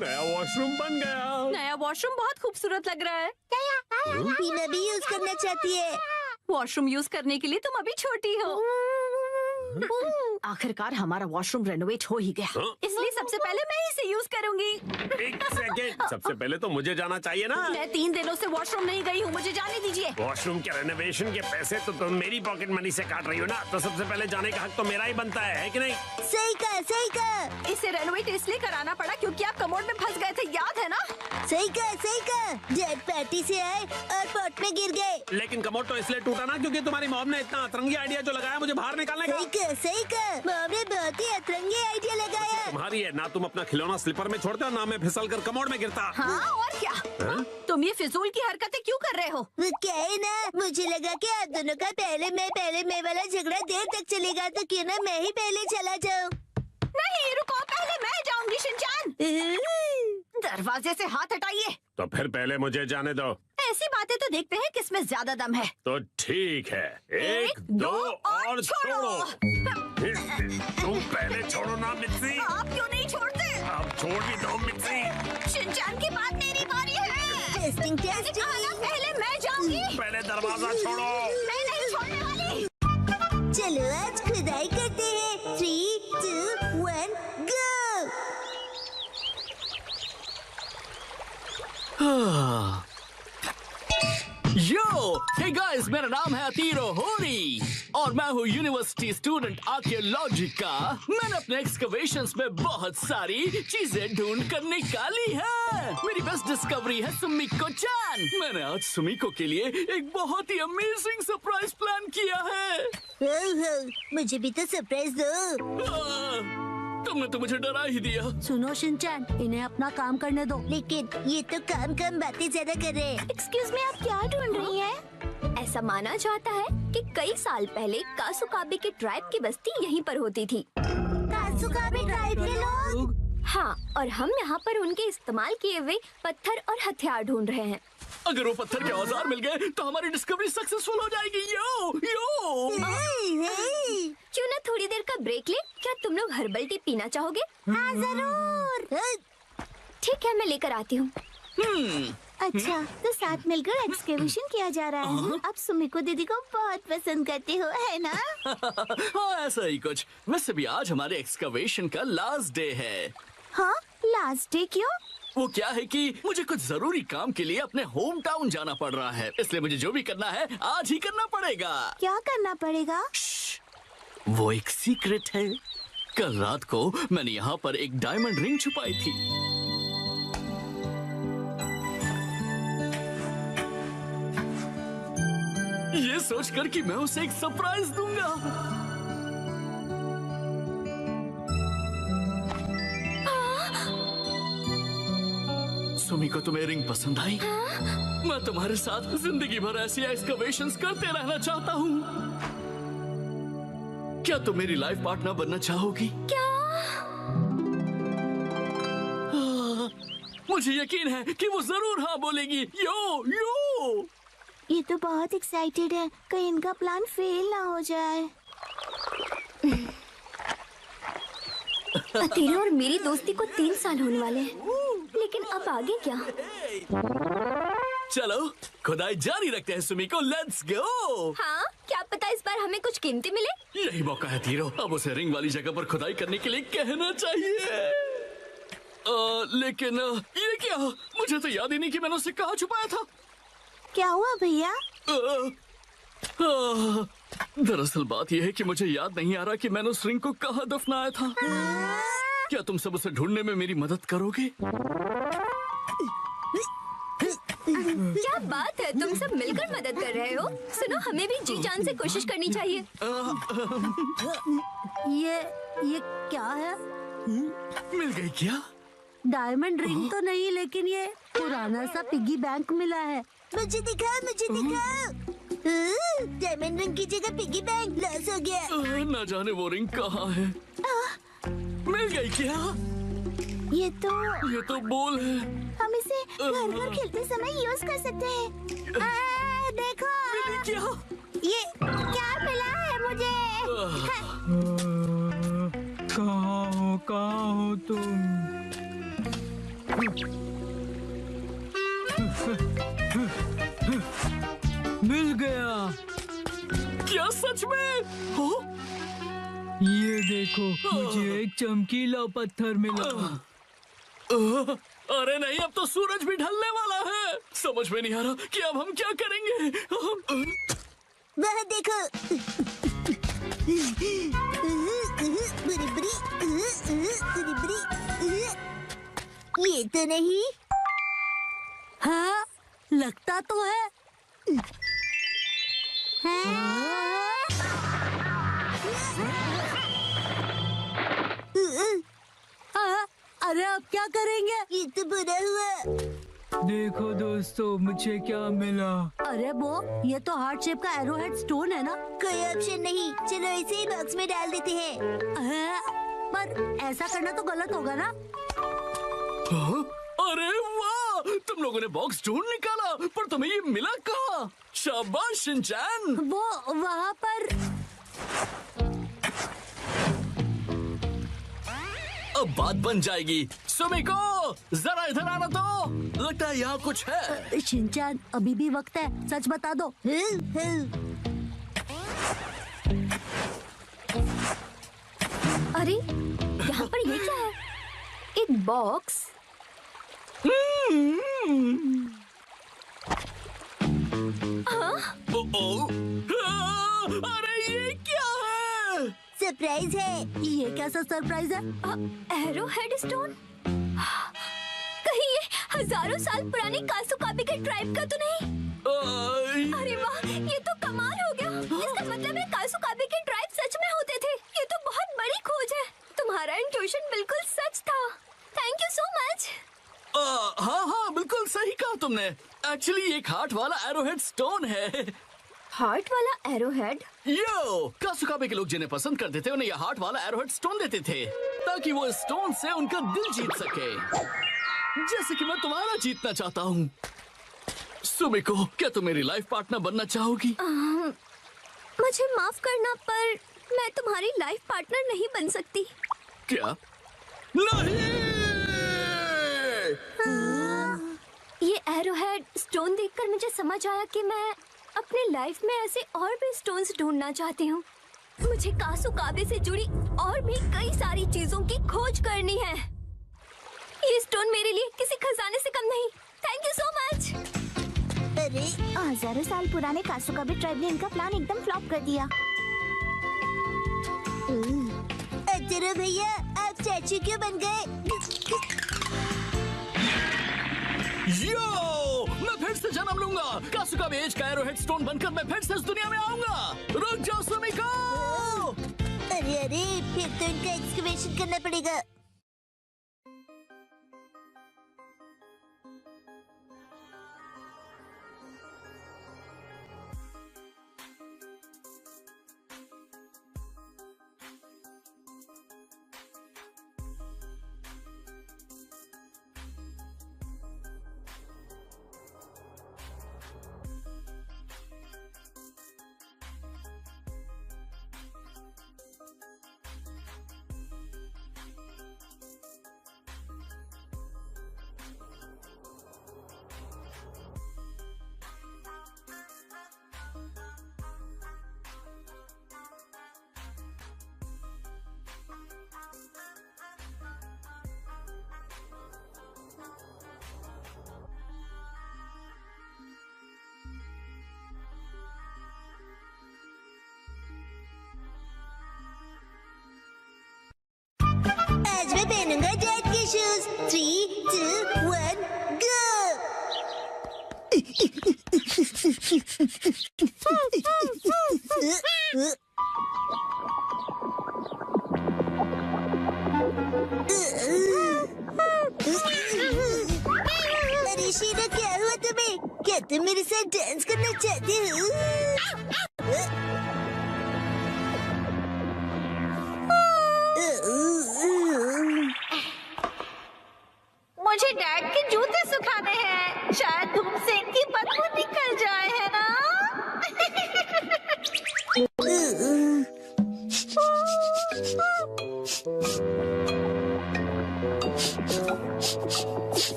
नया वॉशरूम बन गया। नया वॉशरूम बहुत खूबसूरत लग रहा है। टीना भी यूज करना चाहती है। वॉशरूम यूज करने के लिए तुम अभी छोटी हो। आखिरकार हमारा वॉशरूम रेनोवेट हो ही गया। इसलिए सबसे पहले मैं इसे यूज करूंगी। एक सेकेंड, सबसे पहले तो मुझे जाना चाहिए ना। मैं 3 दिनों से वॉशरूम नहीं गई हूँ, मुझे जाने दीजिए। वॉशरूम के रेनोवेशन के पैसे तो तुम मेरी पॉकेट मनी से काट रही हो ना, तो सबसे पहले जाने का हक तो मेरा ही बनता है कि नहीं? सही कहा। इसे रेनोवेट इसलिए कराना पड़ा क्योंकि आप कमोड में फंस गए थे, याद है ना? सही कहा। डैड पार्टी से आए और पॉट में गिर गए। लेकिन कमोड तो इसलिए टूटा ना क्योंकि तुम्हारी मॉम ने इतना अतरंगी आइडिया जो लगाया मुझे बाहर निकालने का। सही कहा। मॉम ने बहुत ही अतरंगी आइडिया लगाया। तुम्हारी है ना, तुम अपना खिलौना स्लीपर में छोड़ते हो ना मैं फिसल कर कमोड में गिरता। हाँ और क्या? तुम ये फिजूल की हरकतें क्यों कर रहे हो? वो क्या है ना, मुझे लगा कि आप दोनों का पहले मैं वाला झगड़ा देर तक चलेगा, तो क्यों ना मैं ही पहले चला जाऊँ। नहीं रुको, पहले मैं जाऊंगी शिनचान। दरवाजे से हाथ हटाइए। तो फिर पहले मुझे जाने दो। ऐसी बातें तो देखते हैं किसमें ज्यादा दम है। तो ठीक है, 1 2 और छोड़ो। तुम पहले छोड़ो ना मित्सी। आप क्यों नहीं छोड़ते? आप छोड़ भी दो मित्सी। शिनचान की बात मेरी बारी है। टेस्टिंग। पहले मैं जाऊंगी। पहले दरवाजा छोड़ो। मैं नहीं छोड़ने वाली। चलो आज खुदाई करते हैं। 3 2 1 गो। यो, हे गाइस, मेरा नाम है अतीरो होरी और मैं हूँ यूनिवर्सिटी स्टूडेंट आर्कियोलॉजी का। मैंने अपने एक्सकवेशंस में बहुत सारी चीजें ढूंढ कर निकाली है। मेरी बेस्ट डिस्कवरी है सुमिको चान। मैंने आज सुमिको के लिए एक बहुत ही अमेजिंग सरप्राइज प्लान किया है। मुझे भी तो सरप्राइज दो। तुमने तो मुझे डरा ही दिया। सुनो शिनचैन, इन्हें अपना काम करने दो। लेकिन ये तो काम बातें ज्यादा कर रहे हैं। एक्सक्यूज मी, आप क्या ढूंढ रही हैं? ऐसा माना जाता है कि कई साल पहले कासुकाबे के ट्राइब की बस्ती यहीं पर होती थी। कासुकाबे ट्राइब के लोग? हाँ, और हम यहाँ पर उनके इस्तेमाल किए हुए पत्थर और हथियार ढूंढ रहे हैं। अगर वो पत्थर के औजार मिल गए तो हमारी डिस्कवरी सक्सेसफुल हो जाएगी। यो क्यों ना थोड़ी देर का ब्रेक ले? क्या तुम लोग हर्बल टी पीना चाहोगे? हाँ जरूर। ठीक है, मैं लेकर आती हूँ। अच्छा, तो साथ मिलकर एक्सकेवेशन किया जा रहा है। अब सुमिको दीदी को बहुत पसंद करते हो, है ना? हाँ, ऐसा ही कुछ। वैसे भी आज हमारे एक्सकवेशन का लास्ट डे है। हाँ, लास्ट डे क्यों? वो क्या है कि मुझे कुछ जरूरी काम के लिए अपने होम टाउन जाना पड़ रहा है, इसलिए मुझे जो भी करना है आज ही करना पड़ेगा। क्या करना पड़ेगा? वो एक सीक्रेट है। कल रात को मैंने यहाँ पर एक डायमंड रिंग छुपाई थी। ये सोचकर कि मैं उसे एक सरप्राइज दूंगा। सुमिको, तुम्हें रिंग पसंद आई? मैं तुम्हारे साथ जिंदगी भर ऐसी एक्सकवेशंस करते रहना चाहता हूँ। क्या तुम मेरी लाइफ पार्टनर बनना चाहोगी? क्या? मुझे यकीन है कि वो जरूर हाँ बोलेगी। यो यो। ये तो बहुत एक्साइटेड है, कहीं इनका प्लान फेल ना हो जाए। तेरी और मेरी दोस्ती को 3 साल होने वाले हैं, लेकिन अब आगे क्या? चलो खुदाई जारी रखते हैं सुमिको, लेट्स गो। हाँ, क्या पता इस बार हमें कुछ कीमती मिले। यही मौका है तीरो, अब उसे रिंग वाली जगह पर खुदाई करने के लिए कहना चाहिए। लेकिन ये क्या? मुझे तो याद ही नहीं कि मैंने उसे कहाँ छुपाया था। क्या हुआ भैया? दरअसल बात यह है कि मुझे याद नहीं आ रहा कि मैंने उस रिंग को कहाँ दफनाया था। क्या तुम सब उसे ढूंढने में मेरी मदद करोगे? क्या बात है, तुम सब मिलकर मदद कर रहे हो। सुनो, हमें भी जी जान से कोशिश करनी चाहिए। ये क्या है? मिल गई क्या? डायमंड रिंग तो नहीं, लेकिन ये पुराना सा पिगी बैंक मिला है। मुझे दिखाओ, मुझे दिखाओ। डायमंड रिंग की जगह पिगी बैंक लॉस हो गया। न जाने वो रिंग कहाँ है। मिल गई क्या? ये तो बोल है। हम इसे घर पर खेलते समय यूज कर सकते हैं। देखो क्या? ये क्या मिला है मुझे? कहाँ हो तुम? मिल गया। क्या सच में? हो? ये देखो, मुझे एक चमकीला पत्थर मिला। अरे नहीं, अब तो सूरज भी ढलने वाला है। समझ में नहीं आ रहा कि अब हम क्या करेंगे। वह देखो। ये तो नहीं। हाँ, लगता तो है। हाँ, अरे अब क्या करेंगे? ये तो बुरा हुआ। देखो दोस्तों, मुझे क्या मिला। अरे वो, ये तो हार्ट शेप का एरोहेड स्टोन है ना? कोई ऑप्शन नहीं, चलो इसे ही बॉक्स में डाल देते हैं। पर ऐसा करना तो गलत होगा ना? अरे वाह, तुम लोगों ने बॉक्स ढूंढ निकाला, पर तुम्हें ये मिला कहाँ? शाबाश शिनचैन। वो वहाँ पर। अब बात बन जाएगी। सुमिको, जरा इधर आना तो। लगता है यहाँ कुछ है। शिनचैन, अभी भी वक्त है, सच बता दो। अरे यहाँ पर ये क्या है? एक बॉक्स। अरे ये क्या है? सरप्राइज है। ये कैसा सरप्राइज है? Arrow head stone? कहीं ये हजारों साल पुरानी कासुकाबी के ट्राइब का तो नहीं? अरे वाह, ये तो कमाल हो गया। इसका मतलब है कासुकाबी के ट्राइब सच में होते थे। ये तो बहुत बड़ी खोज है। तुम्हारा इंट्यूशन बिल्कुल सच था। Thank you so much. हाँ हाँ, बिल्कुल सही कहा तुमने। एक्चुअली एक हार्ट वाला एरोहेड स्टोन है। हार्ट वाला एरोहेड? यो, कासुकाबे के लोग जिन्हें पसंद करते थे उन्हें यह हार्ट वाला एरोहेड स्टोन देते थे, ताकि वो स्टोन से उनका दिल जीत सके, जैसे कि मैं तुम्हारा जीतना चाहता हूँ। सुमिको, क्या तुम मेरी लाइफ पार्टनर बनना चाहोगी? मुझे माफ करना, पर मैं तुम्हारी लाइफ पार्टनर नहीं बन सकती। क्या? नहीं! ये एरोहेड स्टोन देखकर मुझे समझ आया कि मैं अपने लाइफ में ऐसे और भी स्टोन्स ढूंढना चाहती हूँ। मुझे कासुकाबे से जुड़ी और भी कई सारी चीजों की खोज करनी है। ये स्टोन मेरे लिए किसी खजाने से कम नहीं। Thank you so much. अरे हजारों साल पुराने कासुकाबे ट्राइब ने इनका प्लान एकदम फ्लॉप कर दिया। अतरो भैया, आप चाचू क्यों बन गए? यो, मैं फिर से जन्म लूंगा। कासुकाबे एज का एरोहेड स्टोन बनकर मैं फिर से इस दुनिया में आऊंगा। रुक जाओ सुमिको। अरे अरे, फिर तो इनका एक्सकवेशन करना पड़ेगा। आज मैं पहनूंगा डैड के शूज। 3, 2, 1, अरे शीना, क्या हुआ तुम्हें? क्या तुम मेरे साथ डांस करना चाहते हो? मुझे डैड के जूते सुखाने हैं। शायद धूप से इनकी बदबू निकल जाए, है ना?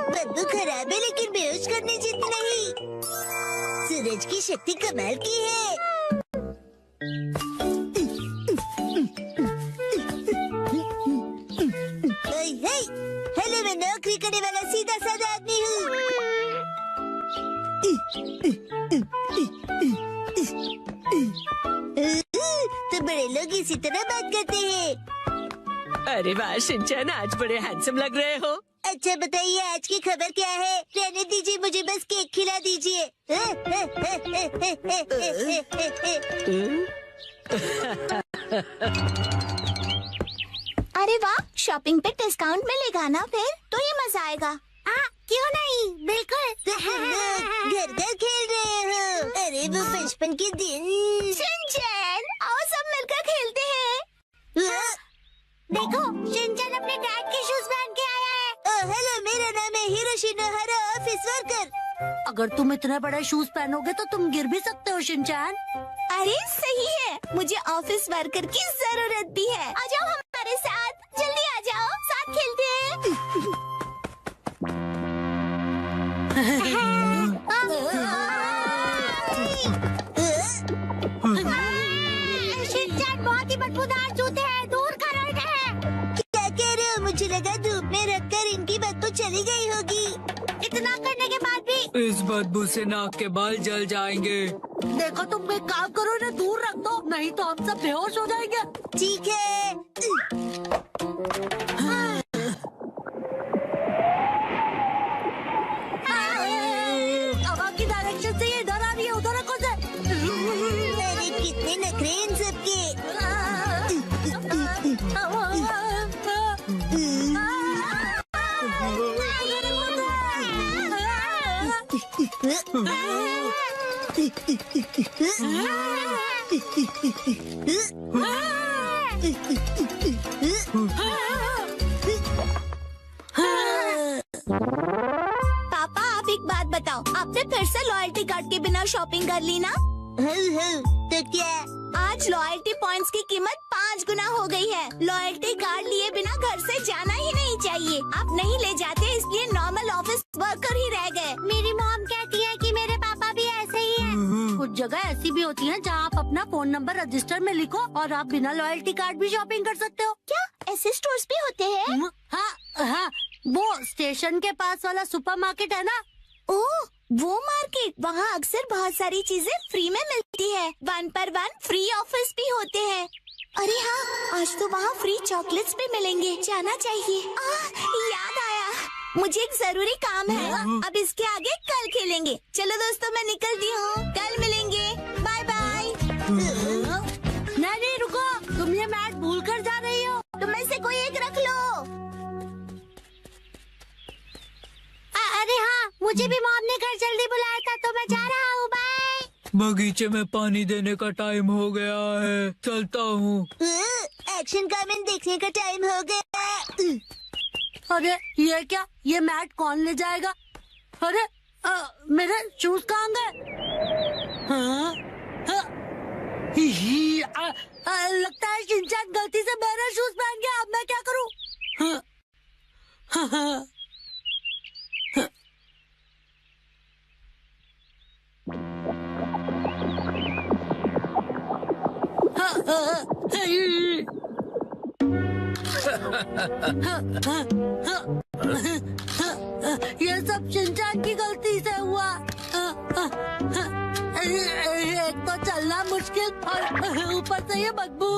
बदबू खराब है, लेकिन बेहोश करने जितनी नहीं। तेज की शक्ति कमाल की है। हेलो, मैं नौकरी करने वाला सीधा साधा आदमी हूँ। तो बड़े लोग इसी तरह बात करते हैं। अरे वाह शिनचैन, आज बड़े हैंडसम लग रहे हो। अच्छा बताइए, आज की खबर क्या है? रहने दीजिए, मुझे बस केक खिला दीजिए। अरे वाह, शॉपिंग पे डिस्काउंट मिलेगा ना, फिर तो ये मजा आएगा। क्यों नहीं, बिल्कुल। घर घर खेल रहे हो। अरे वो बचपन के दिन। शिनचैन, आओ सब मिलकर खेलते हैं। देखो, शिनचैन अपने डैड के शूज पहन के आया है। हेलो, मेरा नाम है हिरोशिनोहारा, ऑफिस वर्कर। अगर तुम इतने बड़े शूज पहनोगे तो तुम गिर भी सकते हो शिनचैन। अरे सही है, मुझे ऑफिस वर्कर की जरूरत भी है। आ जाओ हमारे साथ, जल्दी आ जाओ, साथ खेलते हैं। शिनचैन, बहुत ही बदबूदार जूते हैं, दूर करो इन्हें। क्या कह रहे हो? मुझे लगा धूप में रखकर इनकी बदबू चली गई होगी। इतना करने के बाद भी इस बदबू से नाक के बाल जल जाएंगे। देखो, तुम एक काम करो, इन्हें दूर रख दो, नहीं तो हम सब बेहोश हो जाएंगे। ठीक है। हवा की डायरेक्शन से ये इधर आ रही है, उधर रखो से। अरे कितने नखरे इन सबके। पापा, आप एक बात बताओ, आपने फिर से लॉयल्टी कार्ड के बिना शॉपिंग कर ली ना? तो क्या? आज लॉयल्टी पॉइंट्स की कीमत 5 गुना हो गई है। लॉयल्टी कार्ड लिए बिना घर से जाना ही नहीं चाहिए। आप नहीं ले जाते, इसलिए नॉर्मल ऑफिस वर्कर ही रह गए। मेरी मॉम कहती है कि मेरे पापा भी ऐसे ही हैं। कुछ जगह ऐसी भी होती है जहाँ आप अपना फोन नंबर रजिस्टर में लिखो और आप बिना लॉयल्टी कार्ड भी शॉपिंग कर सकते हो। क्या ऐसे स्टोर्स भी होते हैं? हाँ, वो स्टेशन के पास वाला सुपरमार्केट है ना। ओह, वो मार्केट, वहाँ अक्सर बहुत सारी चीजें फ्री में मिलती है। 1 पर 1 फ्री ऑफर्स भी होते हैं। अरे हाँ, आज तो वहाँ फ्री चॉकलेट्स भी मिलेंगे, जाना चाहिए। याद आया, मुझे एक जरूरी काम है। अब इसके आगे कल खेलेंगे। चलो दोस्तों, मैं निकलती हूँ, कल मिलेंगे, बाय बाय। नहीं, रुको, तुम ये मैट भूल कर जा रही हो। तुम में से कोई एक रख लो। अरे हाँ, मुझे भी मॉम ने घर जल्दी बुलाया था, तो मैं जा रहा हूँ, बाय। बगीचे में पानी देने का टाइम हो गया है, चलता हूँ। एक्शन कमेंट देखने का टाइम हो गया। अरे ये क्या, ये मैट कौन ले जाएगा? अरे मेरे शूज कहाँ गए? लगता है शिनचैन गलती से मेरे शूज पहन गया। अब मैं क्या करूँ? ये सब शिनचैन की गलती से हुआ। एक तो चलना मुश्किल और ऊपर से ये बदबू।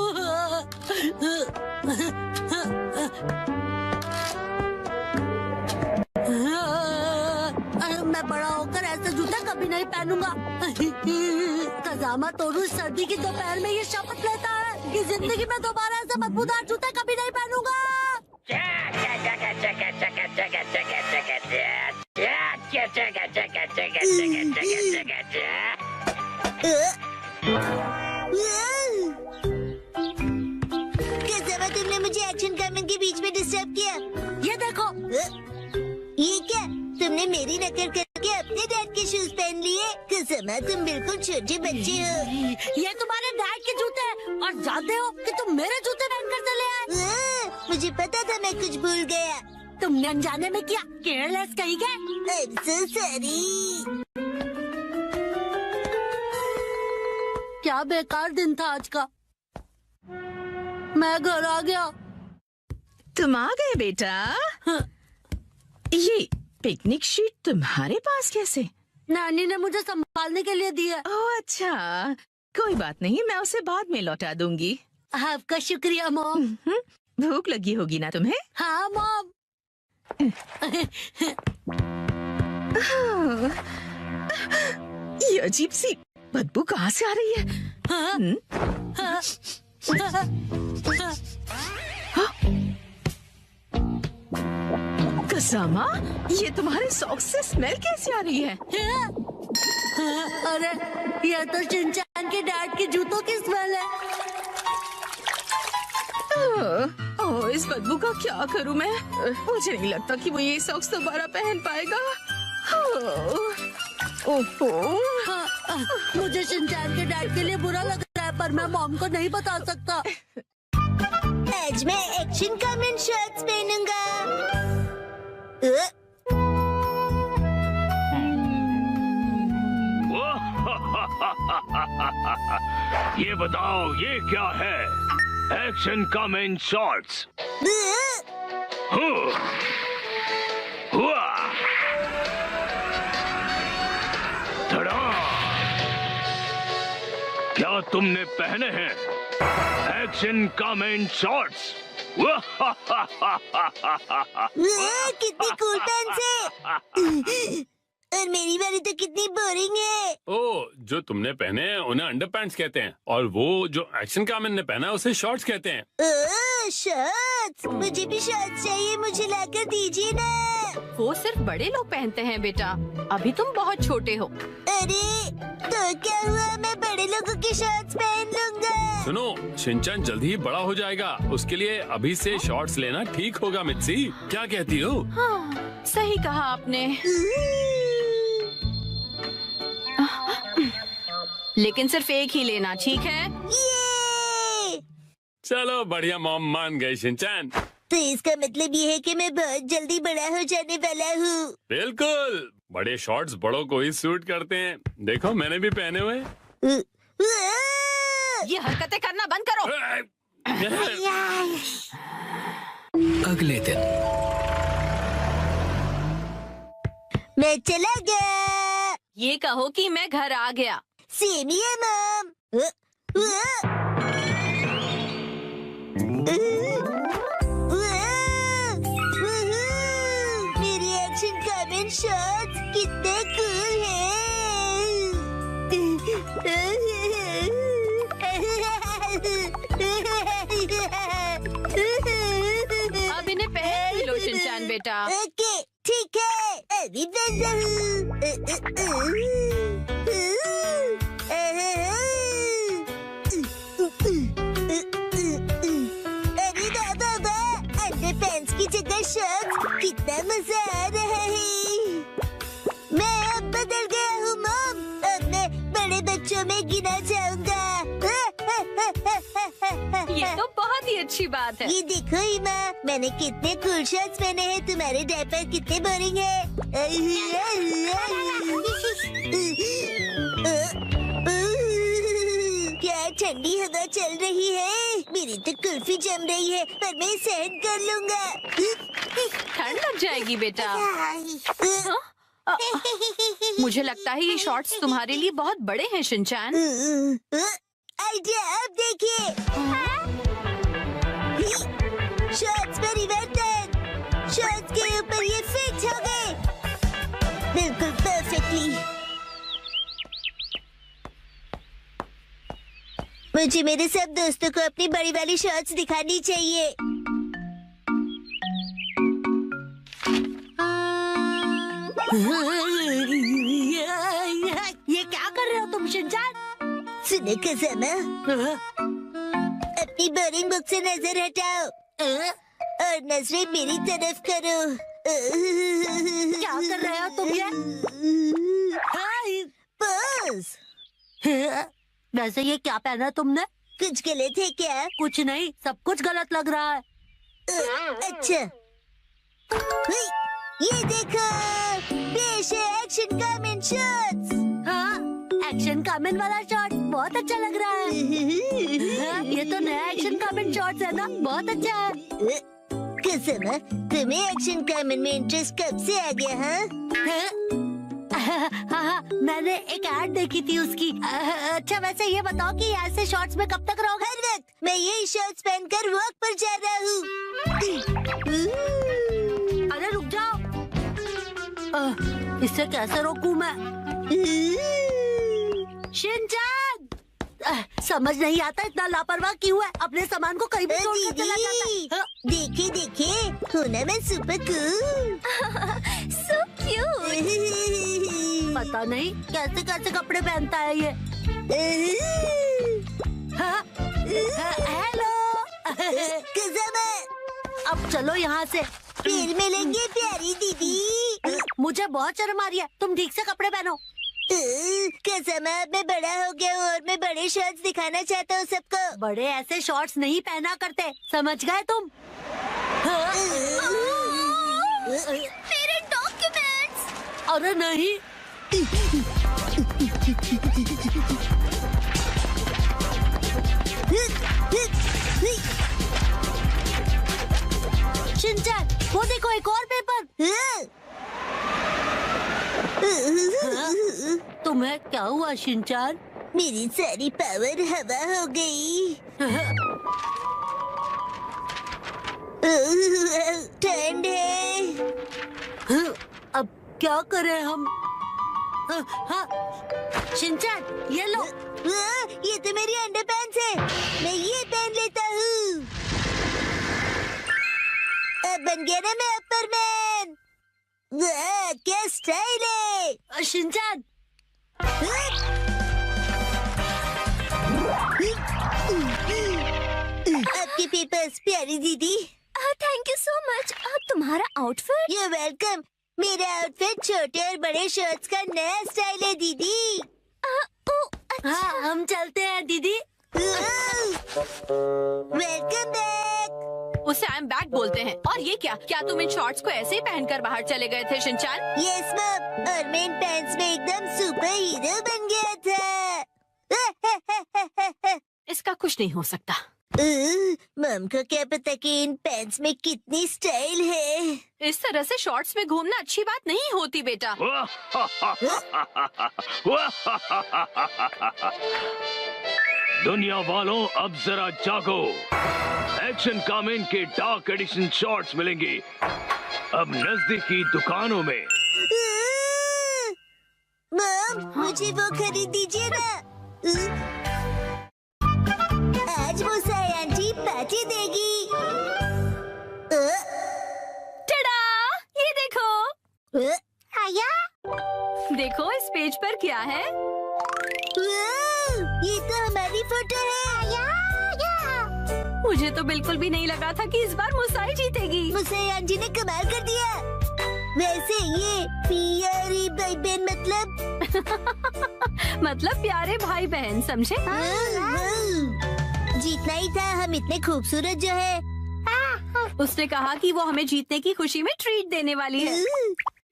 मैं बड़ा होकर ऐसे जूते कभी नहीं पहनूंगा। कजामा तोरू सर्दी की दोपहर में ये शपथ लेता है कि जिंदगी में दोबारा ऐसे बदबूदार जूते कभी नहीं पहनूंगा। कजामा, तुमने मुझे एक्शन कमेंट के बीच में डिस्टर्ब किया। ये देखो। ये क्या, तुमने मेरी नकल करके अपने डैड के शूज पहन लिए? कजामा, तुम बिल्कुल छोटे बच्चे हो। ये तुम्हारे डैड के जूते हैं और जानते हो कि तुम मेरे जूते पहनकर चले आए। मुझे पता था, मैं कुछ भूल गया। तुमने अनजाने में किया, केयरलेस कहीं गए। I'm so sorry। क्या बेकार दिन था आज का। मैं घर आ गया। तुम आ गए बेटा। ये पिकनिक शीट तुम्हारे पास कैसे? नानी ने मुझे संभालने के लिए दी है। ओह अच्छा, कोई बात नहीं, मैं उसे बाद में लौटा दूंगी। आपका शुक्रिया मॉम। भूख लगी होगी ना तुम्हें? हाँ मॉम। ये अजीब सी बदबू कहाँ से आ रही है? कसामा, ये तुम्हारे सॉक्स से स्मेल कैसे आ रही है? अरे ये तो शिनचैन के डैड के जूतों की स्मेल है। ओह, इस बदबू का क्या करूं मैं? मुझे नहीं लगता कि वो ये सॉक्स दोबारा पहन पाएगा। ओहो, मुझे शिनचैन के डैड के लिए बुरा लग रहा है, पर मैं मॉम को नहीं बता सकता। आज मैं एक्शन कमेंट शर्ट्स पहनूंगा। ये बताओ, ये क्या है? Action comment shorts. क्या तुमने पहने हैं एक्शन कमेंट शॉर्ट्स? कितनी कूल पैंट्स है। और मेरी वाली तो कितनी बोरिंग है। ओ, जो तुमने पहने हैं उन्हें अंडरपैंट्स कहते हैं, और वो जो एक्शन कामन ने पहना है उसे शॉर्ट्स कहते हैं। ओह शॉर्ट्स, मुझे भी शॉर्ट्स चाहिए, मुझे लाकर दीजिए ना। वो सिर्फ बड़े लोग पहनते हैं बेटा, अभी तुम बहुत छोटे हो। अरे तो क्या हुआ, मैं बड़े लोगों की शॉर्ट्स पहन लूंगा। सुनो, शिनचैन जल्दी ही बड़ा हो जाएगा, उसके लिए अभी से शॉर्ट्स लेना ठीक होगा। मित्सी, क्या कहती हो? हाँ, सही कहा आपने। लेकिन सिर्फ एक ही लेना, ठीक है? चलो बढ़िया, मॉम मान गई शिनचैन। तो इसका मतलब ये है कि मैं बहुत जल्दी बड़ा हो जाने वाला हूँ। बिल्कुल, बड़े शॉर्ट्स बड़ों को ही सूट करते हैं। देखो मैंने भी पहने हुए। ये हरकतें करना बंद करो। अगले दिन मैं चला गया। ये कहो कि मैं घर आ गया। सेम ही है मॉम। मेरी एक्शन कमेंट शॉट्स कितने कूल अब इन्हें पहन लो शिनचैन बेटा। ओके ठीक है, अभी पहनता हूँ। अरे बाबा, अंडरपैंट्स की जगह शर्ट्स, कितना मजा आ रहा है। मैं अब बदल गया हूँ मॉम, अब मैं बड़े बच्चों में गिना जाऊंगा। ये तो बहुत ही अच्छी बात है। ये देखो इमा, मैंने कितने कूल शर्ट्स पहने हैं, तुम्हारे डायपर कितने बोरिंग है। क्या ठंडी हवा चल रही है। मेरी तो कुल्फी जम रही है, पर मैं सहन कर लूंगा। ठंड लग जाएगी बेटा। मुझे लगता है ये शॉर्ट्स तुम्हारे लिए बहुत बड़े हैं शिनचैन। आइडिया, अब देखिए। शॉर्ट्स परिवर्तन, शॉर्ट्स के ऊपर ये फिट हो गए बिल्कुल परफेक्टली। मुझे मेरे सब दोस्तों को अपनी बड़ी वाली शॉर्ट्स दिखानी चाहिए। ये क्या कर रहे हो तुम शिनचैन? सुनो कसामा, अपनी बोरिंग बुक से नजर हटाओ और नजरें मेरी तरफ करो। क्या कर रहे हो तुम ये? बस। वैसे ये क्या पहना तुमने? कुछ गलत है क्या? कुछ नहीं, सब कुछ गलत लग रहा है। अच्छा, ये देखो, पेश है एक्शन कमेंट शॉट्स। हाँ, एक्शन कामेन वाला शॉट बहुत अच्छा लग रहा है। हाँ, ये तो नया एक्शन कामेन शॉट है ना, बहुत अच्छा है। कसम, तुम्हें एक्शन कामेन में इंटरेस्ट कब से आ गया? हाँ, मैंने एक ऐड देखी थी उसकी। अच्छा वैसे ये बताओ कि ऐसे शॉर्ट्स में कब तक रहोगे? हर वक्त मैं यही शॉर्ट्स पहनकर वॉक पर जा रहा हूँ। अरे रुक जाओ, इससे कैसे रोकूं मैं? शिनचैन, समझ नहीं आता इतना लापरवाह क्यों है? अपने सामान को कहीं भी छोड़ कर चला जाता है। देखिए देखिए, हूँ ना मैं सुपर कूल। So cute. पता नहीं कैसे कैसे कपड़े पहनता है ये। हेलो कसम, अब चलो यहाँ से। फिर मिलेंगे प्यारी दीदी। मुझे बहुत शर्म आ रही है, तुम ठीक से कपड़े पहनो। कसम, अब मैं बड़ा हो गया हूँ और मैं बड़े शॉर्ट्स दिखाना चाहता हूँ सबको। बड़े ऐसे शॉर्ट्स नहीं पहना करते, समझ गए तुम? मेरे डॉक्यूमेंट्स। अरे नहीं, शिनचैन, वो देखो एक और पेपर। तुम्हें क्या हुआ शिनचैन? मेरी सारी पावर हवा हो गई। ठंड है। अब क्या करें हम? हाँ, शिनचैन ये लो। ये तो मेरी अंडरपैंट्स है, मैं ये पहन लेता हूँ। अब बन गया ना मैं अपर-मैन। क्या स्टाइल है। शिनचैन, आपके पेपर्स प्यारी दीदी। Thank you so much. तुम्हारा आउटफिट? You welcome. मेरा आउटफिट छोटे और बड़े शर्ट्स का नया स्टाइल है दीदी। हाँ हम चलते हैं दीदी। Welcome back. उसे आई एम बैक बोलते हैं। और ये क्या तुम इन शॉर्ट्स को ऐसे ही पहनकर बाहर चले गए थे शिनचैन? यस मैम, और मैं इन पैंट्स में एकदम सुपर हीरो बन गया था। इसका कुछ नहीं हो सकता। मम को क्या पता कि इन पैंट्स में कितनी स्टाइल है। इस तरह से शॉर्ट्स में घूमना अच्छी बात नहीं होती बेटा। दुनिया वालों, अब जरा जागो। एक्शन कामेन के डार्क एडिशन शॉर्ट्स मिलेंगे अब नजदीकी दुकानों में। मम, मुझे वो खरीद दीजिए ना। आज वो साई आंटी पार्टी देगी। टडा, ये देखो। आया। देखो इस पेज पर क्या है। ये तो हमारी फोटो है। आया। मुझे तो बिल्कुल भी नहीं लगा था कि इस बार मुसाई जीतेगी। मुसाई आंटी ने कमाल कर दिया। वैसे ये प्यारी भाई बहन मतलब प्यारे भाई बहन, समझे? जीतना ही था, हम इतने खूबसूरत जो है। उसने कहा कि वो हमें जीतने की खुशी में ट्रीट देने वाली है।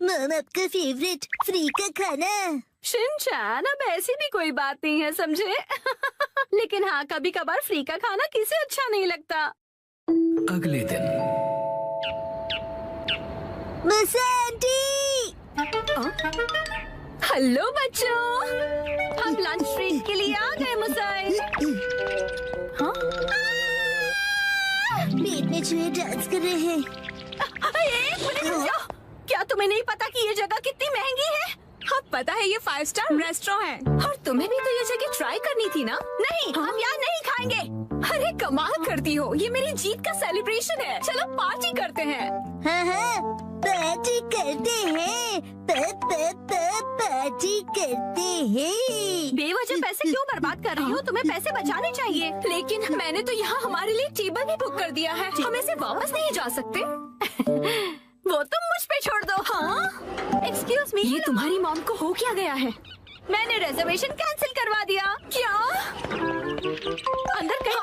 मम, आपका फेवरेट फ्री का खाना। शिनचैन, अब ऐसी भी कोई बात नहीं है, समझे? लेकिन हाँ, कभी कभार फ्री का खाना किसे अच्छा नहीं लगता। अगले दिन हेलो बच्चों, हम लंच ट्रीट के लिए आ गए मुसाई। हाँ? पेट में चूहे डांस कर रहे हैं। एक मिनट रुक जाओ। क्या तुम्हें नहीं पता कि ये जगह कितनी महंगी है? हाँ पता है, ये 5 स्टार रेस्टोरेंट है। और तुम्हें भी तो ये जगह ट्राई करनी थी ना? नहीं, हम यहाँ नहीं खाएंगे। अरे कमाल करती हो, ये मेरी जीत का सेलिब्रेशन है। चलो पार्टी करते हैं। हाँ, पार्टी करते हैं। पार्टी करते हैं। बेवजह पैसे क्यों बर्बाद कर रही हो? तुम्हें पैसे बचाने चाहिए। लेकिन मैंने तो यहाँ हमारे लिए टेबल भी बुक कर दिया है। हम ऐसे वापस नहीं जा सकते। वो तुम मुझ पे छोड़ दो। हाँ? एक्सक्यूज मी, ये तुम्हारी मॉम को हो क्या गया है? मैंने रिजर्वेशन कैंसिल करवा दिया। क्या? अंदर कहीं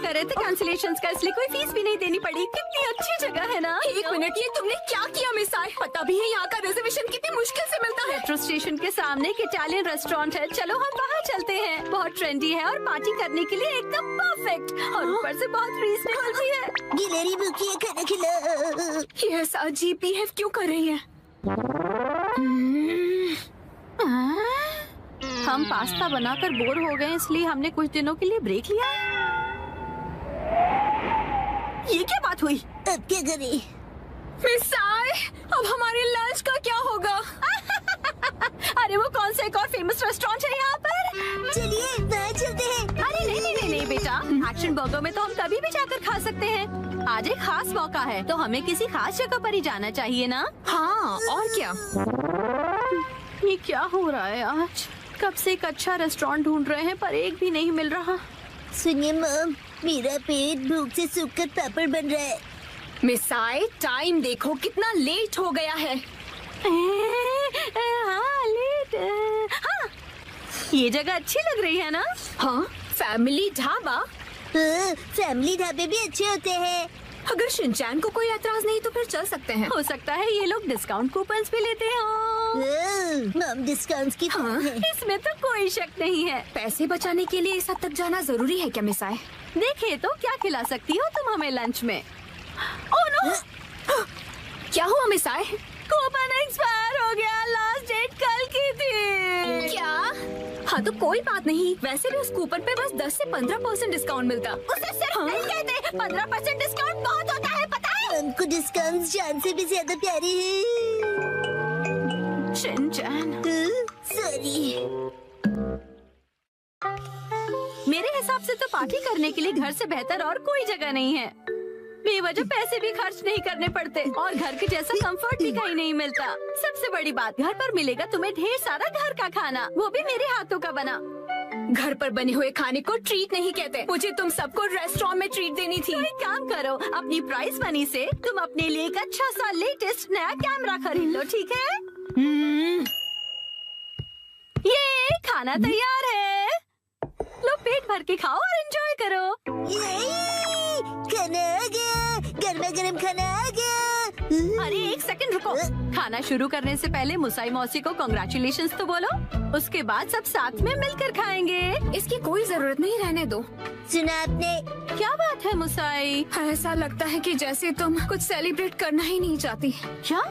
कर रहे थे कैंसिलेशंस का, इसलिए कोई फीस भी नहीं देनी पड़ी। कितनी अच्छी जगह है ना। 1 मिनट, ये तुमने क्या किया मिस आय? पता भी है यहाँ का रिजर्वेशन कितनी मुश्किल से मिलता है। मेट्रो स्टेशन के सामने एक इटालियन रेस्टोरेंट है, चलो हम वहाँ चलते हैं। बहुत ट्रेंडी है और पार्टी करने के लिए एकदम परफेक्ट, और ऊपर से बहुत रीजनेबल भी है। गिलहरी भूखी है, खाना खिला। ये ऐसा अजीब बिहेव क्यों कर रही है? हम पास्ता बनाकर बोर हो गए, इसलिए हमने कुछ दिनों के लिए ब्रेक लिया। ये क्या बात हुई? अब क्या करें? मिस आय, अब हमारे लंच का क्या होगा? अरे वो कौन सा एक और फेमस रेस्टोरेंट है यहाँ पर? चलिए वहाँ चलते हैं। अरे नहीं बेटा, एक्शन बर्गर में तो हम कभी भी जाकर खा सकते हैं। आज एक खास मौका है, तो हमें किसी खास जगह पर ही जाना चाहिए ना? हाँ, और क्या? ये क्या हो रहा है आज? कब से एक अच्छा रेस्टोरेंट ढूंढ रहे हैं पर एक भी नहीं मिल रहा। सुनिए मॉम, मेरा पेट भूख से सूखकर पापड़ बन रहा है। मिस आय, टाइम देखो कितना लेट हो गया है। हाँ, लेट। हाँ, ये जगह अच्छी लग रही है ना? हाँ, फैमिली ढाबा। फैमिली ढाबे भी अच्छे होते हैं। अगर शिनचैन को कोई ऐतराज नहीं तो फिर चल सकते हैं। हो सकता है ये लोग डिस्काउंट कूपन्स भी लेते हो। मॉम डिस्काउंट्स की हाँ, इसमें तो कोई शक नहीं है। पैसे बचाने के लिए इस हद तक जाना जरूरी है क्या मिस आय? देखिए तो क्या खिला सकती हो तुम हमें लंच में? Oh no! क्या हुआ मिस आय? कूपन एक्सपायर हो गया, लास्ट डेट कल की थी। क्या? हाँ तो कोई बात नहीं, वैसे भी उस कूपन पे बस 10 से 15% डिस्काउंट मिलता। उसे सिर्फ नहीं कहते, 15% डिस्काउंट बहुत होता है, पता है? हमको डिस्काउंट जान से भी ज्यादा प्यारे हैं। Shinchan, sorry. मेरे हिसाब से तो पार्टी करने के लिए घर से बेहतर और कोई जगह नहीं है। बेवजह पैसे भी खर्च नहीं करने पड़ते और घर के जैसा कंफर्ट भी कहीं नहीं मिलता। सबसे बड़ी बात, घर पर मिलेगा तुम्हें ढेर सारा घर का खाना, वो भी मेरे हाथों का बना। घर पर बने हुए खाने को ट्रीट नहीं कहते। मुझे तुम सबको रेस्टोरेंट में ट्रीट देनी थी। तो एक काम करो, अपनी प्राइस मनी से तुम अपने लिए एक अच्छा सा लेटेस्ट नया कैमरा खरीद लो, ठीक है? ये खाना तैयार है, लो पेट भर के खाओ और एंजॉय करो। खाना आ गया, गर्मा गर्म खाना आ गया। अरे एक सेकंड रुको, खाना शुरू करने से पहले मुसाई मौसी को कांग्रेचुलेशंस तो बोलो, उसके बाद सब साथ में मिलकर खाएंगे। इसकी कोई जरूरत नहीं, रहने दो। सुना आपने? क्या बात है मुसाई? ऐसा लगता है कि जैसे तुम कुछ सेलिब्रेट करना ही नहीं चाहती। क्या?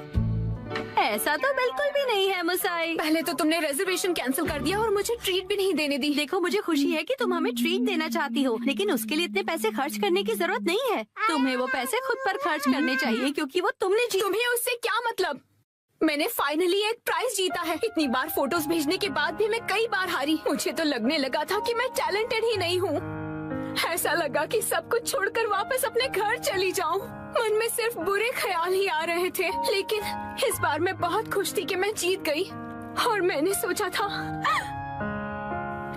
ऐसा तो बिल्कुल भी नहीं है मुसाई। पहले तो तुमने रिजर्वेशन कैंसिल कर दिया और मुझे ट्रीट भी नहीं देने दी। देखो मुझे खुशी है कि तुम हमें ट्रीट देना चाहती हो, लेकिन उसके लिए इतने पैसे खर्च करने की जरूरत नहीं है। तुम्हें वो पैसे खुद पर खर्च करने चाहिए, क्योंकि वो तुमने तुम्हें उससे क्या मतलब? मैंने फाइनली एक प्राइज जीता है। इतनी बार फोटोज भेजने के बाद भी मैं कई बार हारी। मुझे तो लगने लगा था कि मैं टैलेंटेड ही नहीं हूँ। ऐसा लगा कि सब कुछ छोड़कर वापस अपने घर चली जाऊं। मन में सिर्फ बुरे ख्याल ही आ रहे थे, लेकिन इस बार मैं बहुत खुश थी कि मैं जीत गई। और मैंने सोचा था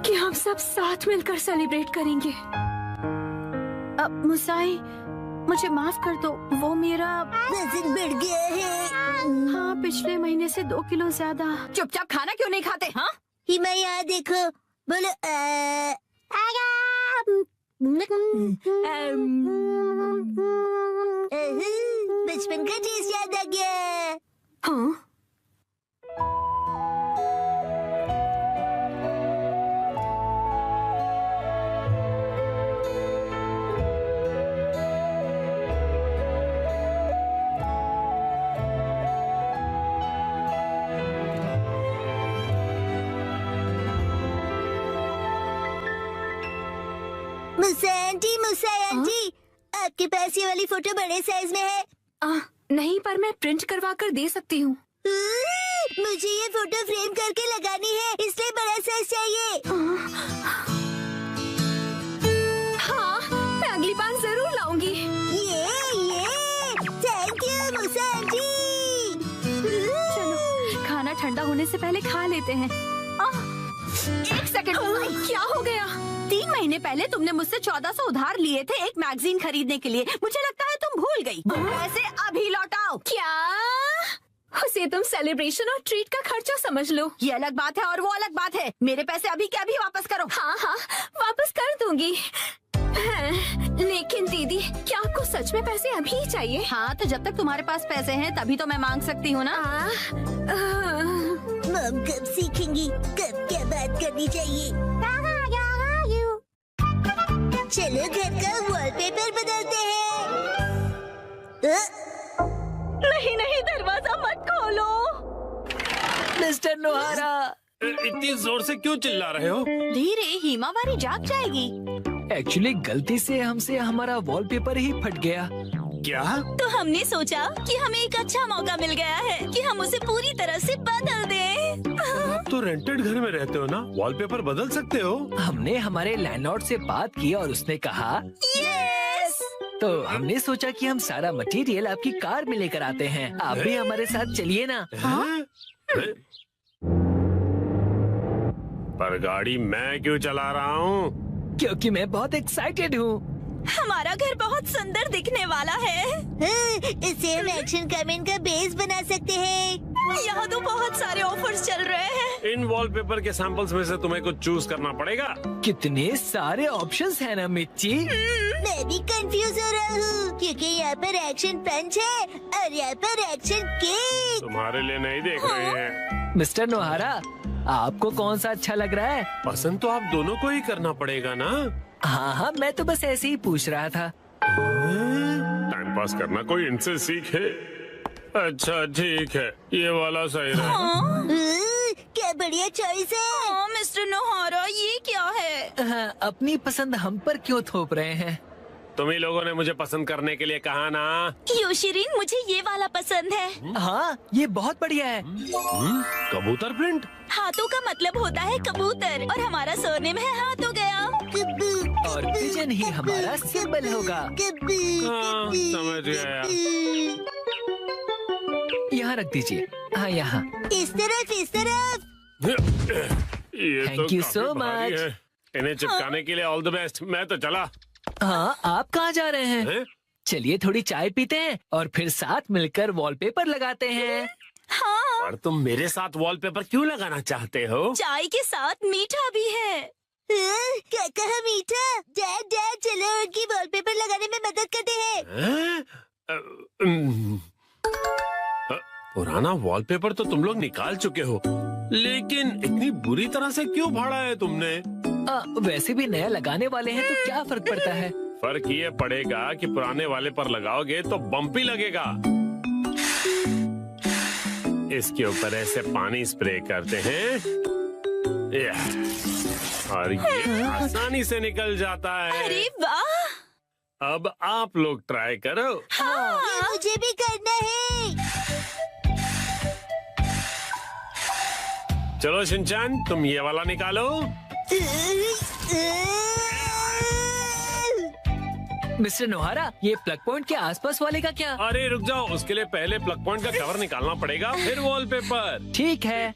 कि हम सब साथ मिलकर सेलिब्रेट करेंगे। अब मुसाई, मुझे माफ कर दो, वो मेरा वजन बढ़ गया है। हाँ, पिछले महीने से 2 किलो ज्यादा। चुपचाप खाना क्यों नहीं खाते? हाँ, हिमा यहाँ देखो, बोलो बचपन का टेस्ट याद आ गया। हाँ, मुसा आंटी, आपके पास ये वाली फोटो बड़े साइज में है? नहीं, पर मैं प्रिंट करवा कर दे सकती हूँ। मुझे ये फोटो फ्रेम करके लगानी है, इसलिए बड़ा साइज चाहिए। हाँ, मैं अगली बार जरूर लाऊंगी। ये थैंक यू मुसा आंटी। चलो खाना ठंडा होने से पहले खा लेते हैं। एक सेकंड, क्या हो गया? 3 महीने पहले तुमने मुझसे 1400 उधार लिए थे एक मैगजीन खरीदने के लिए। मुझे लगता है तुम भूल गई। पैसे अभी लौटाओ। क्या? उसे तुम सेलिब्रेशन और ट्रीट का खर्चा समझ लो। ये अलग बात है और वो अलग बात है। मेरे पैसे अभी के अभी वापस करो। हाँ, वापस कर दूंगी। लेकिन दीदी, क्या आपको सच में पैसे अभी ही चाहिए? हाँ, तो जब तक तुम्हारे पास पैसे हैं तभी तो मैं मांग सकती हूँ ना। मम कब सीखेंगी कब क्या बात करनी चाहिए? चलो घर का वॉलपेपर बदलते हैं। नहीं नहीं, दरवाजा मत खोलो। मिस्टर नोहारा, इतनी जोर से क्यों चिल्ला रहे हो? धीरे, हिमावारी जाग जाएगी। एक्चुअली गलती से हमसे हमारा वॉलपेपर ही फट गया। क्या? तो हमने सोचा कि हमें एक अच्छा मौका मिल गया है कि हम उसे पूरी तरह से बदल दें। आप तो रेंटेड घर में रहते हो ना, वॉलपेपर बदल सकते हो। हमने हमारे लैंडलॉर्ड से बात की और उसने कहा यस। तो हमने सोचा कि हम सारा मटेरियल आपकी कार में लेकर आते हैं। आप भी हमारे साथ चलिए ना। पर गाड़ी मैं क्यों चला रहा हूँ? क्योंकि मैं बहुत एक्साइटेड हूँ। हमारा घर बहुत सुंदर दिखने वाला है। इसे हम एक्शन कमेंट का बेस बना सकते हैं। यहाँ तो बहुत सारे ऑफर्स चल रहे हैं। इन वॉलपेपर के सैंपल्स में से तुम्हें कुछ चूज करना पड़ेगा। कितने सारे ऑप्शंस हैं ना मिर्ची। मैं भी कंफ्यूज हो रहा हूँ क्योंकि यहाँ पर एक्शन पंच है और यहाँ पर एक्शन केक। तुम्हारे लिए नहीं देख रहे हैं। मिस्टर नोहारा, आपको कौन सा अच्छा लग रहा है? पसंद तो आप दोनों को ही करना पड़ेगा ना। हाँ हाँ, मैं तो बस ऐसे ही पूछ रहा था। टाइम पास करना कोई इनसे सीखे। अच्छा ठीक है, ये वाला सही है। क्या बढ़िया चॉइस है। हाँ, मिस्टर नोहारा, ये क्या है? हाँ, अपनी पसंद हम पर क्यों थोप रहे हैं? तुम्ही लोगों ने मुझे पसंद करने के लिए कहा ना। योशिरीन, मुझे ये वाला पसंद है। हाँ, ये बहुत बढ़िया है। कबूतर प्रिंट। हाथों का मतलब होता है कबूतर और हमारा सरनेम है हाथ हो गया। और पिजन ही हमारा सिंबल होगा। हाँ, समझ गया। यहाँ रख दीजिए। हाँ, यहाँ। इस तरफ इस तरफ। ये Thank तो you काफी so भारी much. है। इन्हें चिपकाने के लिए ऑल द बेस्ट। मैं तो चला। हाँ, आप कहाँ जा रहे हैं? चलिए थोड़ी चाय पीते हैं और फिर साथ मिलकर वॉलपेपर लगाते हैं। हाँ। और तुम मेरे साथ वॉलपेपर क्यों लगाना चाहते हो? चाय के साथ मीठा भी है। क्या कहा मीठा? डैड डैड चलो उनकी वॉलपेपर लगाने में मदद करते हैं। पुराना वॉलपेपर तो तुम लोग निकाल चुके हो, लेकिन इतनी बुरी तरह से क्यों फाड़ा है तुमने? वैसे भी नया लगाने वाले हैं तो क्या फर्क पड़ता है? फर्क ये पड़ेगा कि पुराने वाले पर लगाओगे तो बम्पी लगेगा। इसके ऊपर ऐसे पानी स्प्रे करते हैं और ये आसानी से निकल जाता है। अरे वाह! अब आप लोग ट्राई करो। हाँ। ये मुझे भी करना है। चलो शिनचैन, तुम ये वाला निकालो। मिस्टर नोहारा, ये प्लग पॉइंट के आसपास वाले का क्या? अरे रुक जाओ, उसके लिए पहले प्लग पॉइंट का कवर निकालना पड़ेगा, फिर वॉलपेपर। ठीक है।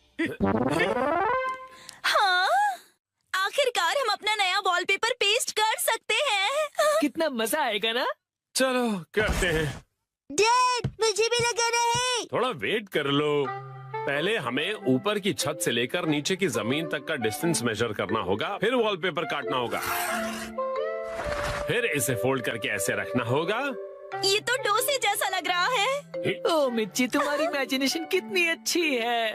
हाँ, आखिरकार हम अपना नया वॉलपेपर पेस्ट कर सकते हैं। कितना मजा आएगा ना? चलो करते हैं। डैड, मुझे भी लगाना है। थोड़ा वेट कर लो। पहले हमें ऊपर की छत से लेकर नीचे की जमीन तक का डिस्टेंस मेजर करना होगा, फिर वॉलपेपर काटना होगा, फिर इसे फोल्ड करके ऐसे रखना होगा। ये तो डोसे जैसा लग रहा है। ओ मिर्ची, तुम्हारी इमेजिनेशन कितनी अच्छी है।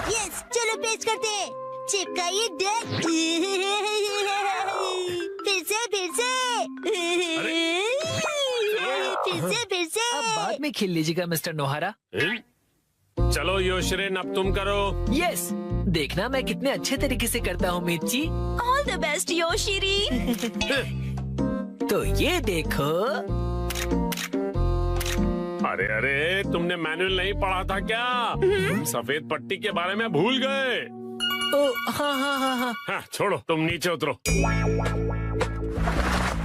यस, चलो पेस्ट करते हैं। चिपकाइए डैड। फिर से फिर से। अब बाद में खेल लीजिएगा मिस्टर नोहारा। चलो योशिरिन, अब तुम करो। यस, देखना मैं कितने अच्छे तरीके से करता हूँ मिर्ची। ऑल द बेस्ट योशिरी। तो ये देखो। अरे अरे, तुमने मैनुअल नहीं पढ़ा था क्या? तुम सफेद पट्टी के बारे में भूल गए। ओ हाँ हाँ हाँ हाँ। हाँ, छोड़ो, तुम नीचे उतरो।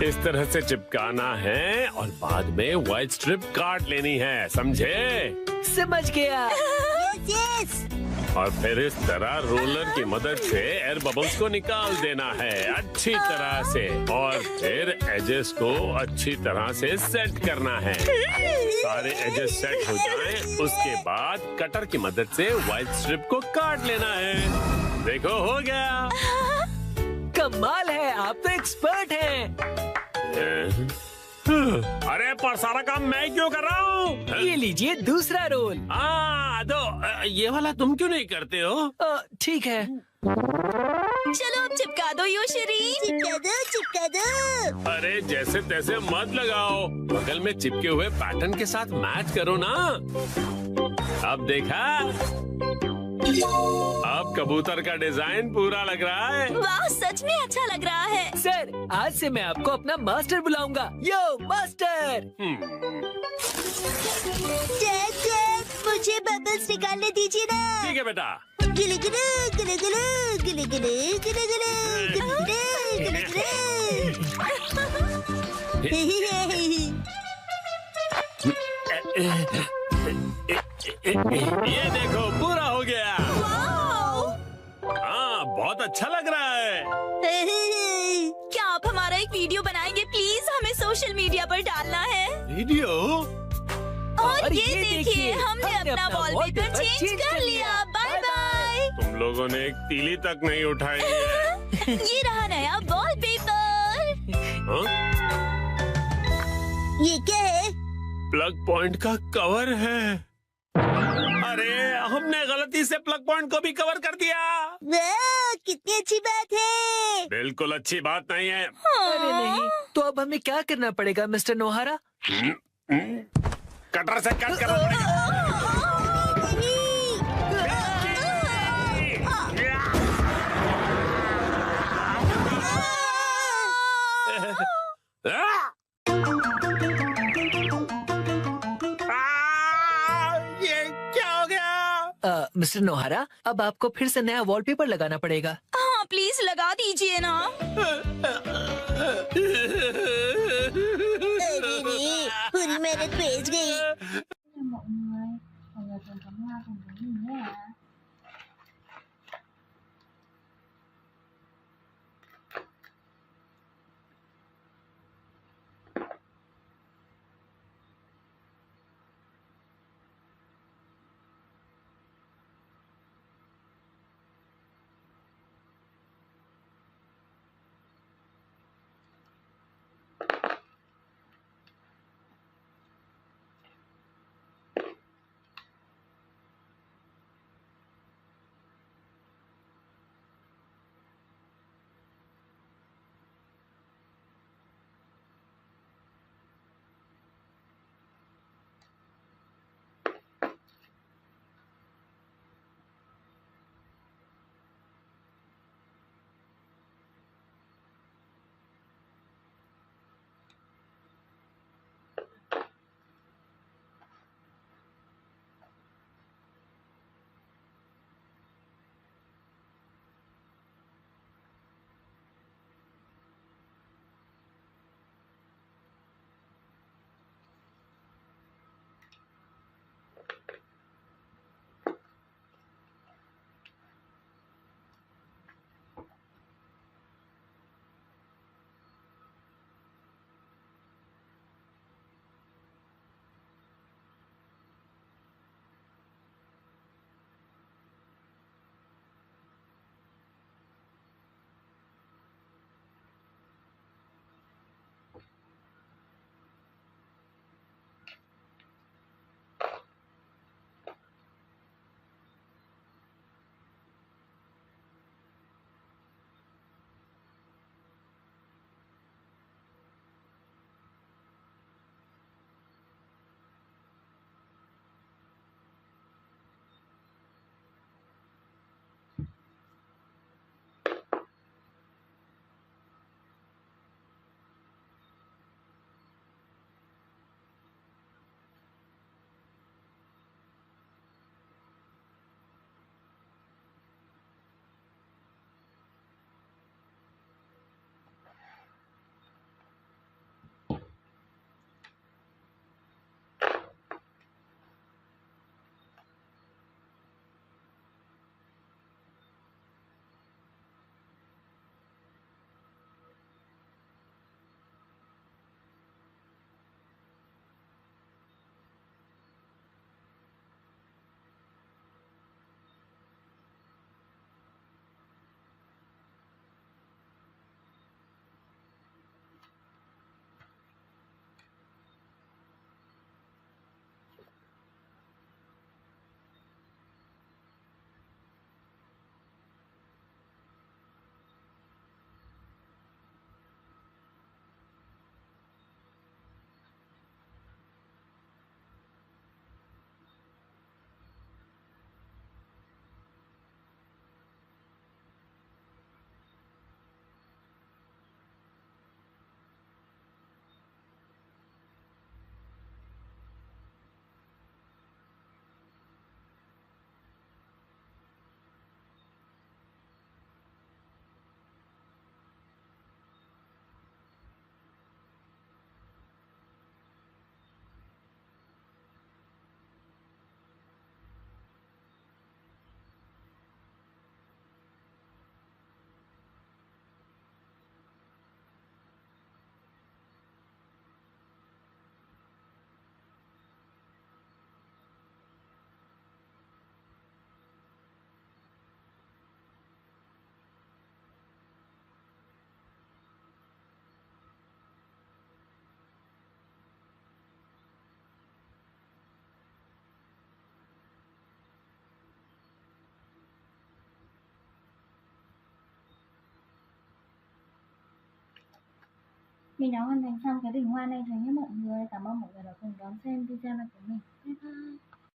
इस तरह से चिपकाना है और बाद में व्हाइट स्ट्रिप काट लेनी है, समझे? समझ गया। यस। और फिर इस तरह रोलर की मदद से एयर बबल्स को निकाल देना है अच्छी तरह से, और फिर एजेस को अच्छी तरह से सेट करना है। सारे एजेस सेट हो जाएं, उसके बाद कटर की मदद से व्हाइट स्ट्रिप को काट लेना है। देखो, हो गया। कमाल है, आप तो एक्सपर्ट हैं। अरे पर सारा काम मैं क्यों कर रहा हूँ? ये लीजिए दूसरा रोल। ये वाला तुम क्यों नहीं करते हो? ठीक है। चलो अब चिपका दो योशरी। चिपका दो। अरे जैसे तैसे मत लगाओ, बगल में चिपके हुए पैटर्न के साथ मैच करो ना। अब देखा, अब कबूतर का डिजाइन पूरा लग रहा है। वाह, सच में अच्छा लग रहा है। सर, आज से मैं आपको अपना मास्टर बुलाऊंगा। यो मास्टर। मुझे बबल्स निकालने दीजिए ना। ठीक है बेटा। गिले गिले गिले गिले गिले गिले गिले गिले गिले ये देखो पूरा हो गया। हाँ, बहुत अच्छा लग रहा है। क्या आप हमारा एक वीडियो बनाएंगे प्लीज? हमें सोशल मीडिया पर डालना है। वीडियो? और ये देखिए, हमने अपना वॉलपेपर चेंज कर लिया। Bye bye. तुम लोगों ने एक तीली तक नहीं उठाई है। ये रहा नया वॉलपेपर। ये क्या है? प्लग पॉइंट का कवर है। अरे हमने गलती से प्लग पॉइंट को भी कवर कर दिया। वाह, कितनी अच्छी बात है। बिल्कुल अच्छी बात नहीं है। अरे नहीं, तो अब हमें क्या करना पड़ेगा मिस्टर नोहारा? कटर से कट करना पड़ेगा। ये क्या हो गया? मिस्टर नोहारा, अब आपको फिर से नया वॉलपेपर लगाना पड़ेगा। हाँ प्लीज लगा दीजिए ना। पूरी मेहनत भेज गई। Mình đã hoàn thành xong cái bình hoa này rồi nhé mọi người. Cảm ơn mọi người đã cùng đón xem video này của mình. Bye bye.